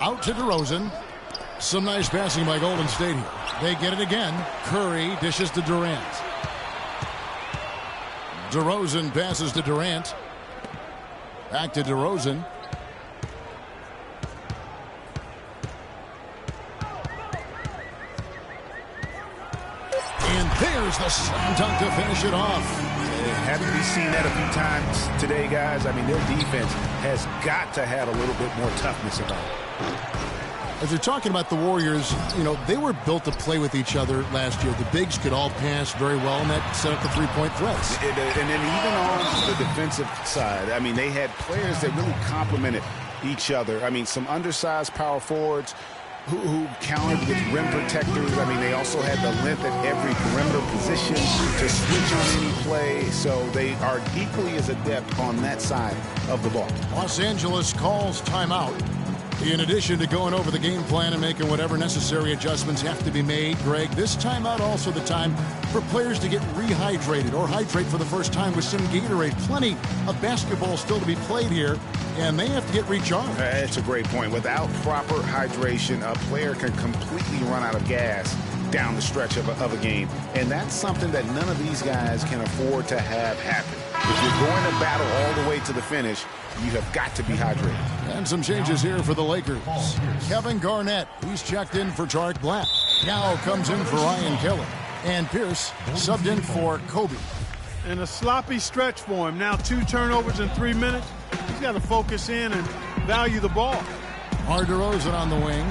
Out to DeRozan. Some nice passing by Golden State here. They get it again. Curry dishes to Durant. DeRozan passes to Durant. Back to DeRozan. And there's the slam dunk to finish it off. Haven't we seen that a few times today, guys? I mean, their defense has got to have a little bit more toughness about it. As you're talking about the Warriors, you know, they were built to play with each other last year. The bigs could all pass very well, and that set up the three-point threats. And then even on the defensive side, I mean, they had players that really complemented each other. I mean, some undersized power forwards who countered with rim protectors. I mean, they also had the length at every perimeter position to switch on any play. So they are equally as adept on that side of the ball. Los Angeles calls timeout. In addition to going over the game plan and making whatever necessary adjustments have to be made, Greg, this timeout also the time for players to get rehydrated or hydrate for the first time with some Gatorade. Plenty of basketball still to be played here, and they have to get recharged. That's a great point. Without proper hydration, a player can completely run out of gas down the stretch of a game. And that's something that none of these guys can afford to have happen. If you're going to battle all the way to the finish, you have got to be hydrated. And some changes here for the Lakers. Kevin Garnett, he's checked in for Tarek Black. Now comes in for Ryan Kelly. And Pierce subbed in for Kobe. And a sloppy stretch for him. Now 2 turnovers in 3 minutes. He's got to focus in and value the ball. DeRozan on the wing.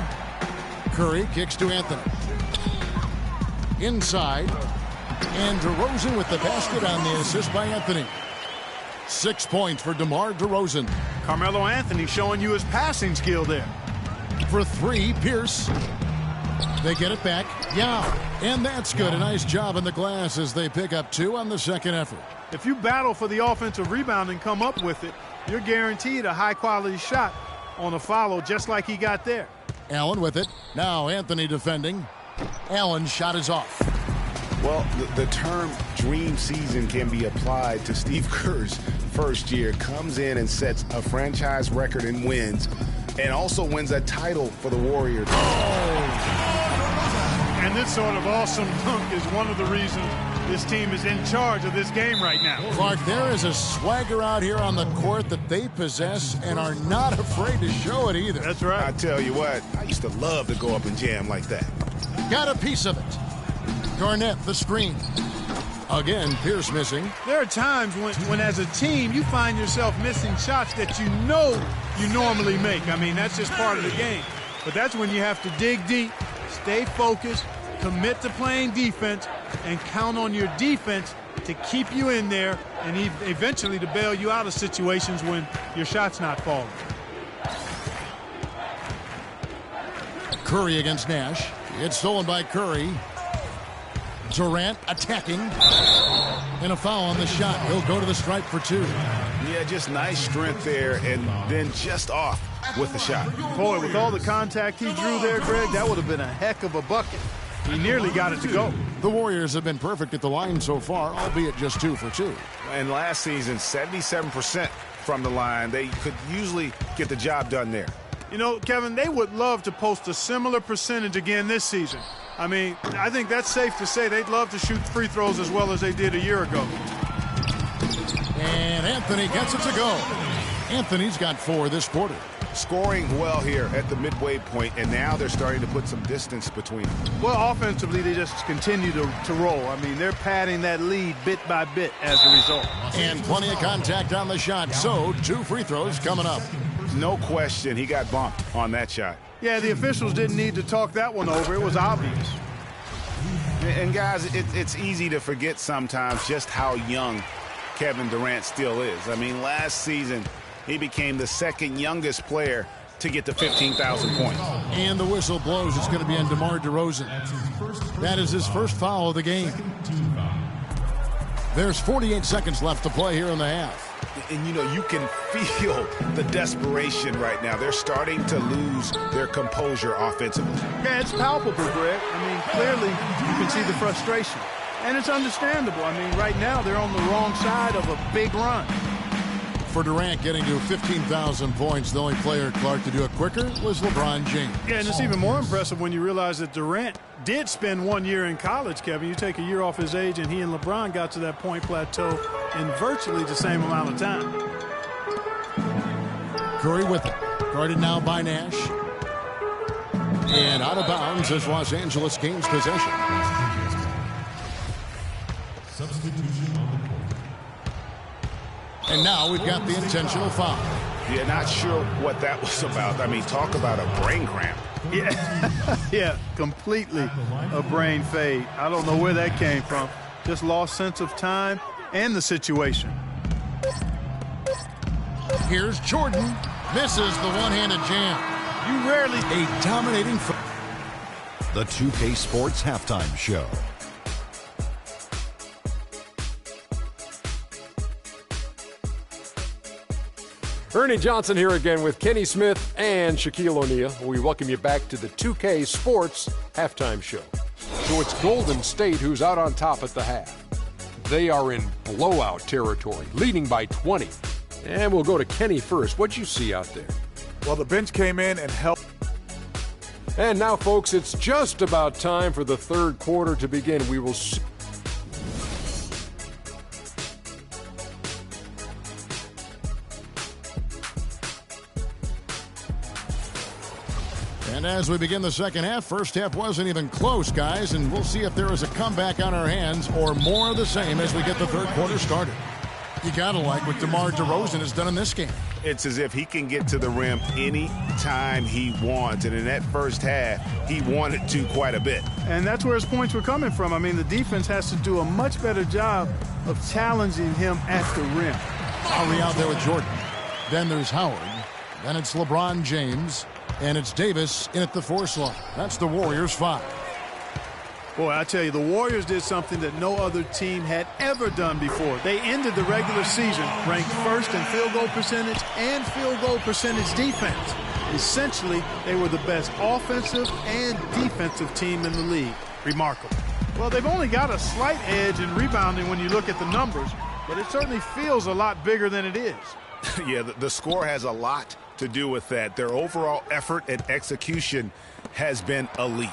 Curry kicks to Anthony. Inside. And DeRozan with the basket on the assist by Anthony. 6 points for DeMar DeRozan. Carmelo Anthony showing you his passing skill there. For 3, Pierce. They get it back. Yeah, and that's good. A nice job in the glass as they pick up 2 on the second effort. If you battle for the offensive rebound and come up with it, you're guaranteed a high-quality shot on a follow just like he got there. Allen with it. Now Anthony defending. Allen's shot is off. Well, the term dream season can be applied to Steve Kerr's first year. Comes in and sets a franchise record in wins and also wins a title for the Warriors. And this sort of awesome dunk is one of the reasons this team is in charge of this game right now. Clark, there is a swagger out here on the court that they possess and are not afraid to show it either. That's right. I tell you what, I used to love to go up and jam like that. Got a piece of it. Garnett, the screen. Again, Pierce missing. There are times when as a team, you find yourself missing shots that you know you normally make. I mean, that's just part of the game. But that's when you have to dig deep, stay focused, commit to playing defense, and count on your defense to keep you in there and eventually to bail you out of situations when your shot's not falling. Curry against Nash. It's stolen by Curry. Durant attacking. And a foul on the shot. He'll go to the stripe for 2. Yeah, just nice strength there and then just off with the shot. Boy, with all the contact he drew there, Greg, that would have been a heck of a bucket. He nearly got it to go. The Warriors have been perfect at the line so far, albeit just 2 for 2. And last season, 77% from the line. They could usually get the job done there. You know, Kevin, they would love to post a similar percentage again this season. I mean, I think that's safe to say they'd love to shoot free throws as well as they did a year ago. And Anthony gets it to go. Anthony's got 4 this quarter. Scoring well here at the midway point, and now they're starting to put some distance between them. Well, offensively, they just continue to roll. I mean, they're padding that lead bit by bit as a result. And plenty of contact on the shot, so 2 free throws coming up. No question, he got bumped on that shot. Yeah, the officials didn't need to talk that one over. It was obvious. And guys, it's easy to forget sometimes just how young Kevin Durant still is. I mean, last season, he became the second youngest player to get to 15,000 points. And the whistle blows. It's going to be on DeMar DeRozan. That is his first foul of the game. There's 48 seconds left to play here in the half. And, you know, you can feel the desperation right now. They're starting to lose their composure offensively. Yeah, it's palpable, Greg. I mean, clearly you can see the frustration. And it's understandable. I mean, right now they're on the wrong side of a big run. For Durant getting to 15,000 points, the only player, Clark, to do it quicker was LeBron James. Yeah, and it's even more impressive when you realize that Durant did spend 1 year in college, Kevin. You take a year off his age, and he and LeBron got to that point plateau in virtually the same amount of time. Curry with it. Guarded now by Nash. And out of bounds as Los Angeles gains possession. Substitution on the court. And now we've got the intentional foul. Yeah, not sure what that was about. I mean, talk about a brain cramp. Yeah, yeah, completely a brain fade. I don't know where that came from. Just lost sense of time and the situation. Here's Jordan. Misses the one-handed jam. You rarely... A dominating... The 2K Sports Halftime Show. Ernie Johnson here again with Kenny Smith and Shaquille O'Neal. We welcome you back to the 2K Sports Halftime Show. So it's Golden State who's out on top at the half. They are in blowout territory, leading by 20. And we'll go to Kenny first. What'd you see out there? Well, the bench came in and helped. And now, folks, it's just about time for the third quarter to begin. We will see. And as we begin the second half, first half wasn't even close, guys, and we'll see if there is a comeback on our hands or more of the same as we get the third quarter started. You gotta like what DeMar DeRozan has done in this game. It's as if he can get to the rim any time he wants, and in that first half, he wanted to quite a bit. And that's where his points were coming from. I mean, the defense has to do a much better job of challenging him at the rim. Lowry out there with Jordan. Then there's Howard. Then it's LeBron James. And it's Davis in at the 4 slot. That's the Warriors' 5. Boy, I tell you, the Warriors did something that no other team had ever done before. They ended the regular season ranked first in field goal percentage and field goal percentage defense. Essentially, they were the best offensive and defensive team in the league. Remarkable. Well, they've only got a slight edge in rebounding when you look at the numbers, but it certainly feels a lot bigger than it is. Yeah, the score has a lot to do with that. Their overall effort and execution has been elite.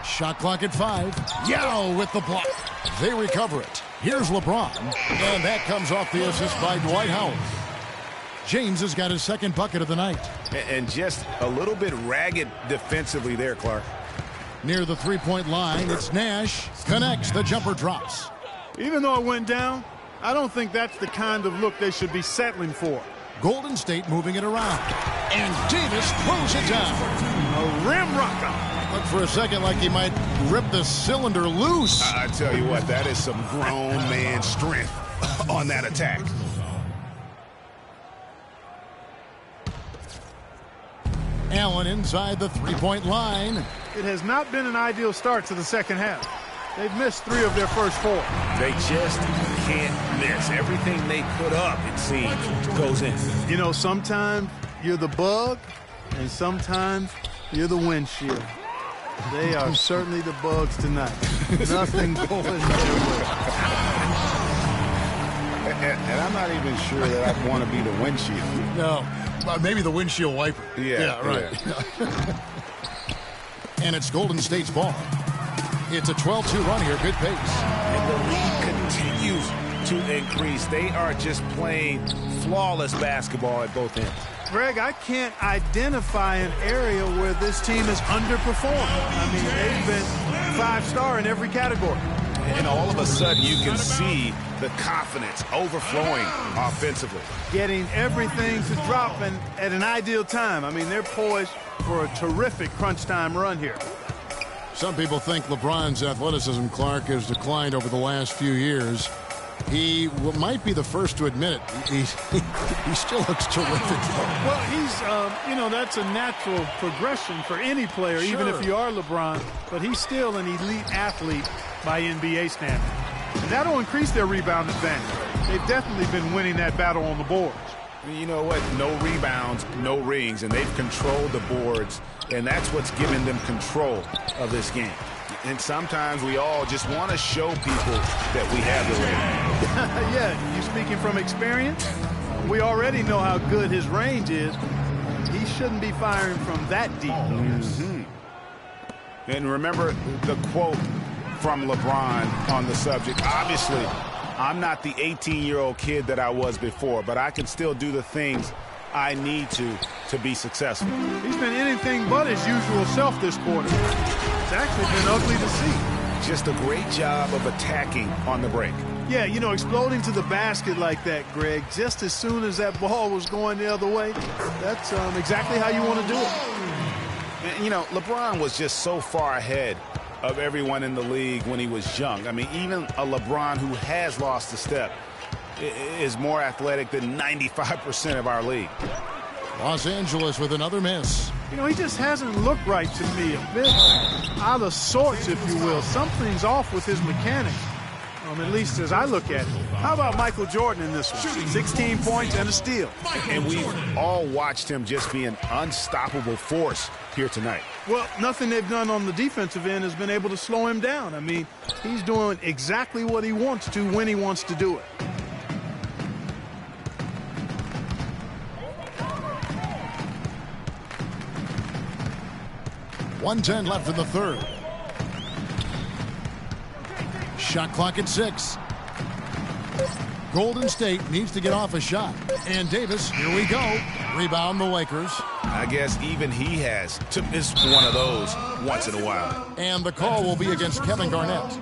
Shot clock at 5. Yao with the block. They recover it. Here's LeBron, and that comes off the assist by Dwight Howard. James has got his second bucket of the night. And just a little bit ragged defensively there, Clark. Near the three-point line, it's Nash. Connects, the jumper drops. Even though it went down, I don't think that's the kind of look they should be settling for. Golden State moving it around. And Davis throws it down. A rim rocker. Looked for a second like he might rip the cylinder loose. I tell you what, that is some grown man strength on that attack. Allen inside the three-point line. It has not been an ideal start to the second half. They've missed 3 of their first 4. They just can't miss. Everything they put up, it seems, goes in. You know, sometimes you're the bug, and sometimes you're the windshield. They are certainly the bugs tonight. Nothing going their way. And I'm not even sure that I'd want to be the windshield. No, maybe the windshield wiper. Yeah, right. Yeah. And it's Golden State's ball. It's a 12-2 run here, good pace. And the lead continues to increase. They are just playing flawless basketball at both ends. Greg, I can't identify an area where this team has underperformed. I mean, they've been 5-star in every category. And all of a sudden, you can see the confidence overflowing offensively. Getting everything to drop at an ideal time. I mean, they're poised for a terrific crunch time run here. Some people think LeBron's athleticism, Clark, has declined over the last few years. He might be the first to admit it. He still looks terrific. Well, he's, you know, that's a natural progression for any player, Sure. even if you are LeBron. But he's still an elite athlete by NBA standards. And that'll increase their rebound advantage. They've definitely been winning that battle on the boards. You know what? No rebounds, no rings, and they've controlled the boards, and that's what's given them control of this game. And sometimes we all just want to show people that we have the ring. Yeah, you speaking from experience? We already know how good his range is. He shouldn't be firing from that deep. Mm-hmm. And remember the quote from LeBron on the subject. Obviously, I'm not the 18-year-old kid that I was before, but I can still do the things I need to be successful. He's been anything but his usual self this quarter. It's actually been ugly to see. Just a great job of attacking on the break. Yeah, you know, exploding to the basket like that, Greg, just as soon as that ball was going the other way, that's exactly how you want to do it. And, you know, LeBron was just so far ahead of everyone in the league when he was young. I mean, even a LeBron who has lost a step is more athletic than 95% of our league. Los Angeles with another miss. You know, he just hasn't looked right to me. A bit out of sorts, if you will. Something's off with his mechanics, at least as I look at it. How about Michael Jordan in this one? 16 points and a steal. And we've all watched him just be an unstoppable force here tonight. Well, nothing they've done on the defensive end has been able to slow him down. I mean, he's doing exactly what he wants to when he wants to do it. .110 left in the third. Shot clock at 6. Golden State needs to get off a shot. And Davis, here we go. Rebound the Lakers. I guess even he has to miss one of those once in a while. And the call will be against Kevin Garnett.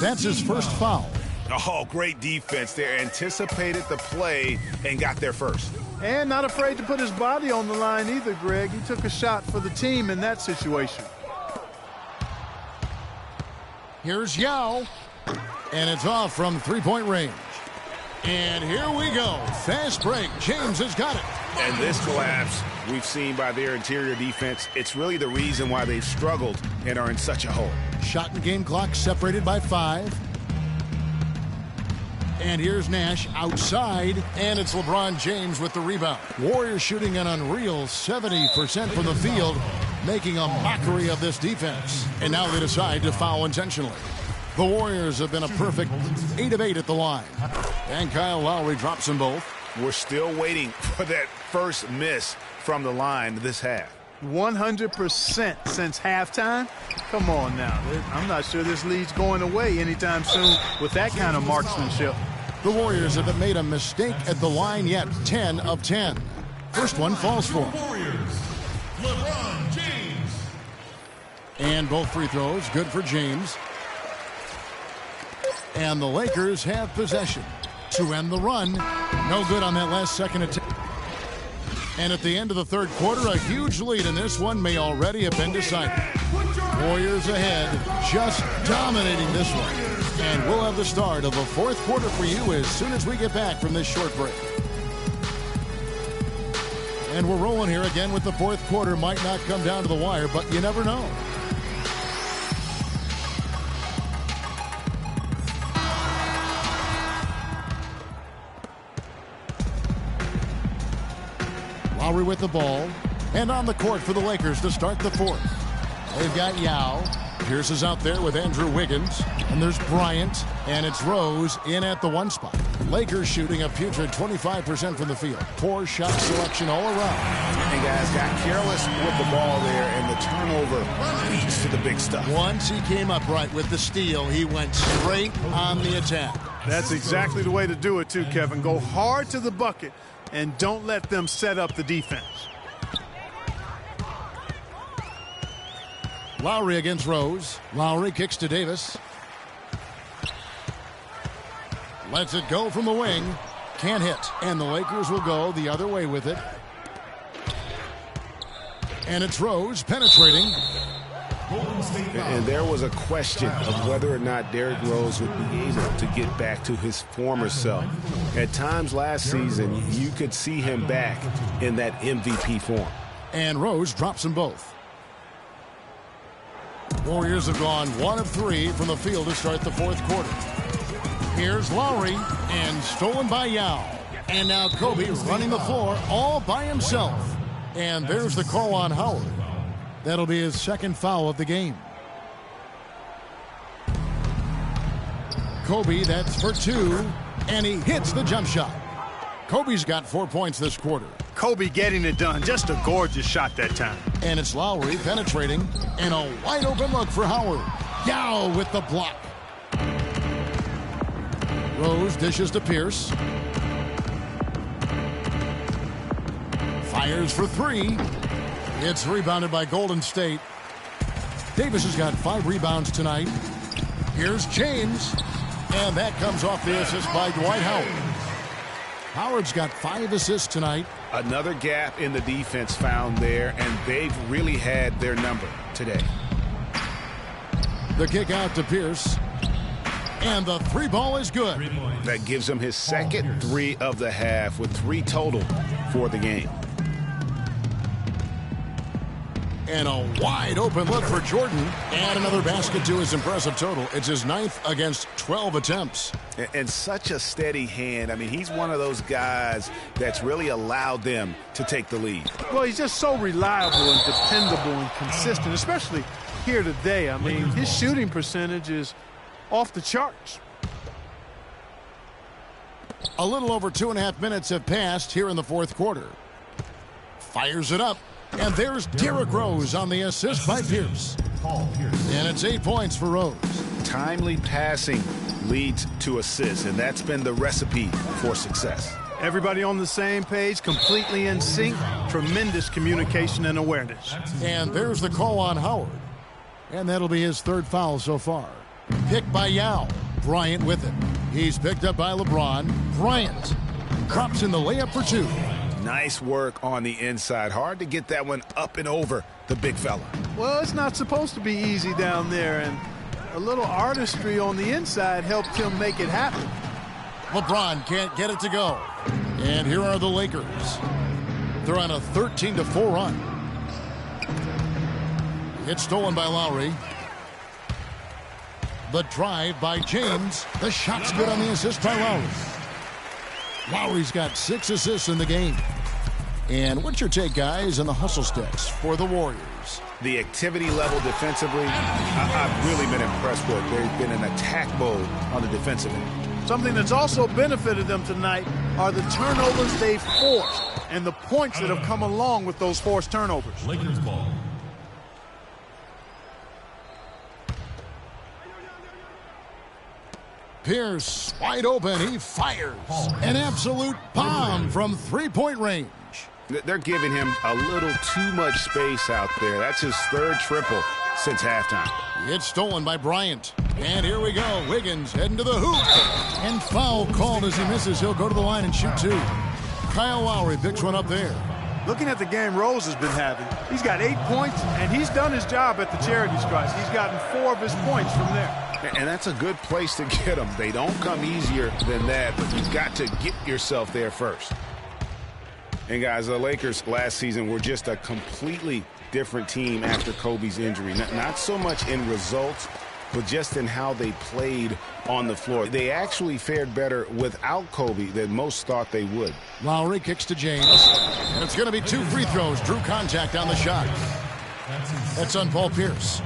That's his first foul. Oh, great defense there. Anticipated the play and got there first. And not afraid to put his body on the line either, Greg. He took a shot for the team in that situation. Here's Yao. And it's off from three-point range. And here we go. Fast break. James has got it. And this collapse we've seen by their interior defense, it's really the reason why they've struggled and are in such a hole. Shot and game clock separated by 5. And here's Nash outside, and it's LeBron James with the rebound. Warriors shooting an unreal 70% from the field, making a mockery of this defense. And now they decide to foul intentionally. The Warriors have been a perfect 8 of 8 at the line. And Kyle Lowry drops them both. We're still waiting for that first miss from the line this half. 100% since halftime? Come on now. I'm not sure this lead's going away anytime soon with that kind of marksmanship. The Warriors haven't made a mistake at the line yet. 10 of 10. First one falls for him. Warriors, LeBron James. And both free throws good for James. And the Lakers have possession to end the run. No good on that last second attempt. And at the end of the third quarter, a huge lead in this one may already have been decided. Warriors ahead, just dominating this one. And we'll have the start of the fourth quarter for you as soon as we get back from this short break. And we're rolling here again with the fourth quarter. Might not come down to the wire, but you never know. Lowry with the ball. And on the court for the Lakers to start the fourth. They've got Yao. Pierce is out there with Andrew Wiggins. And there's Bryant. And it's Rose in at the 1 spot. Lakers shooting a putrid 25% from the field. Poor shot selection all around. And guys got careless with the ball there, and the turnover leads to the big stuff. Once he came up right with the steal, he went straight on the attack. That's exactly the way to do it too, Kevin. Go hard to the bucket and don't let them set up the defense. Lowry against Rose. Lowry kicks to Davis. Lets it go from the wing. Can't hit. And the Lakers will go the other way with it. And it's Rose penetrating. And there was a question of whether or not Derrick Rose would be able to get back to his former self. At times last season, you could see him back in that MVP form. And Rose drops them both. Warriors have gone 1 of 3 from the field to start the fourth quarter. Here's Lowry, and stolen by Yao. And now Kobe running the floor all by himself. And there's the call on Howard. That'll be his second foul of the game. Kobe, that's for 2, and he hits the jump shot. Kobe's got 4 points this quarter. Kobe getting it done. Just a gorgeous shot that time. And it's Lowry penetrating, and a wide open look for Howard. Yao with the block. Rose dishes to Pierce. Fires for 3. It's rebounded by Golden State. Davis has got 5 rebounds tonight. Here's James. And that comes off the assist by Dwight Howard. Howard's got 5 assists tonight. Another gap in the defense found there, and they've really had their number today. The kick out to Pierce. And the 3 ball is good. That gives him his second 3 of the half with 3 total for the game. And a wide open look for Jordan. And another basket to his impressive total. It's his 9th against 12 attempts. And such a steady hand. I mean, he's one of those guys that's really allowed them to take the lead. Well, he's just so reliable and dependable and consistent, especially here today. I mean, his shooting percentage is off the charts. A little over 2.5 minutes have passed here in the fourth quarter. Fires it up. And there's Derrick Rose on the assist by Pierce. And it's 8 points for Rose. Timely passing leads to assists, and that's been the recipe for success. Everybody on the same page, completely in sync. Tremendous communication and awareness. And there's the call on Howard. And that'll be his 3rd foul so far. Picked by Yao. Bryant with it. He's picked up by LeBron. Bryant drops in the layup for 2. Nice work on the inside. Hard to get that one up and over the big fella. Well, it's not supposed to be easy down there, and a little artistry on the inside helped him make it happen. LeBron can't get it to go. And here are the Lakers. They're on a 13-4 run. It's stolen by Lowry. The drive by James. The shot's good on the assist by Lowry. Lowry's got 6 assists in the game. And what's your take, guys, on the hustle sticks for the Warriors? Warriors. The activity level defensively, I've really been impressed with. They've been in attack mode on the defensive end. Something that's also benefited them tonight are the turnovers they've forced and the points that have come along with those forced turnovers. Lakers ball. Pierce, wide open, he fires. An absolute bomb from three-point range. They're giving him a little too much space out there. That's his third triple since halftime. It's stolen by Bryant. And here we go. Wiggins heading to the hoop. And foul called as he misses. He'll go to the line and shoot two. Kyle Lowry picks one up there. Looking at the game Rose has been having, he's got 8 points, and he's done his job at the charity stripe. He's gotten 4 of his points from there. And that's a good place to get them. They don't come easier than that, but you've got to get yourself there first. And guys, the Lakers last season were just a completely different team after Kobe's injury. Not so much in results, but just in how they played on the floor. They actually fared better without Kobe than most thought they would. Lowry kicks to James. And it's going to be 2 free throws. Drew contact on the shot. That's on Paul Pierce.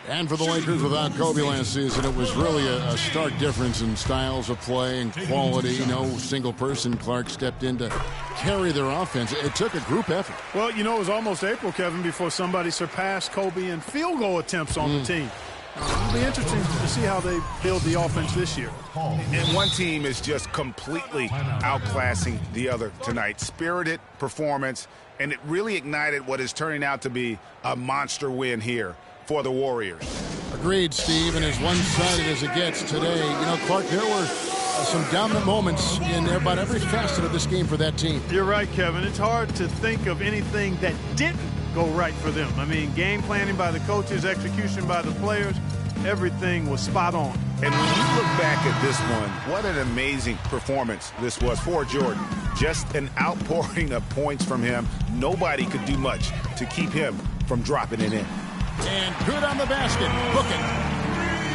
And for the Lakers without Kobe last season, it was really a stark difference in styles of play and quality. No single person. Clark stepped in to carry their offense. It took a group effort. Well, you know, it was almost April, Kevin, before somebody surpassed Kobe in field goal attempts on the team. It'll be interesting to see how they build the offense this year. And one team is just completely outclassing the other tonight. Spirited performance, and it really ignited what is turning out to be a monster win here for the Warriors. Agreed, Steve, and as one-sided as it gets today, you know, Clark, there were some dominant moments in about every facet of this game for that team. You're right, Kevin. It's hard to think of anything that didn't go right for them. I mean, game planning by the coaches, execution by the players, everything was spot on. And when you look back at this one, what an amazing performance this was for Jordan. Just an outpouring of points from him. Nobody could do much to keep him from dropping it in. And good on the basket. Booking.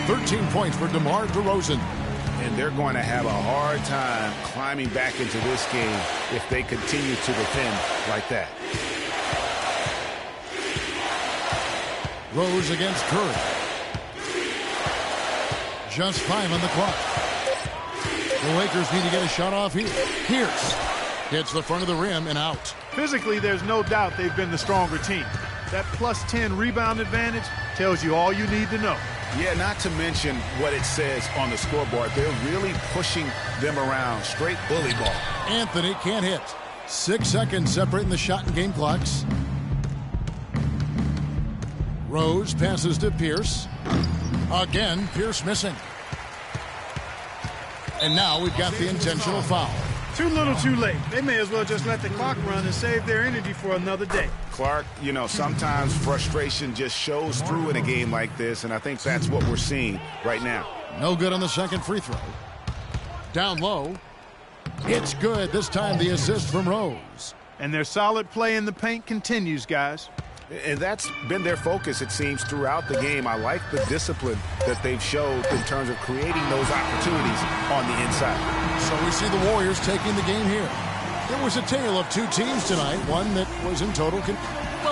13 points for DeMar DeRozan. And they're going to have a hard time climbing back into this game if they continue to defend like that. Rose against Curry. Just 5 on the clock. The Lakers need to get a shot off here. Pierce hits the front of the rim and out. Physically, there's no doubt they've been the stronger team. That plus 10 rebound advantage tells you all you need to know. Yeah, not to mention what it says on the scoreboard. They're really pushing them around. Straight bully ball. Anthony can't hit. 6 seconds separating the shot and game clocks. Rose passes to Pierce. Again, Pierce missing. And now we've got the intentional foul. Too little, too late. They may as well just let the clock run and save their energy for another day. Clark, you know, sometimes frustration just shows through in a game like this, and I think that's what we're seeing right now. No good on the second free throw. Down low. It's good. This time the assist from Rose. And their solid play in the paint continues, guys. And that's been their focus, it seems, throughout the game. I like the discipline that they've showed in terms of creating those opportunities on the inside. So we see the Warriors taking the game here. It was a tale of two teams tonight, one that was in total control. Well,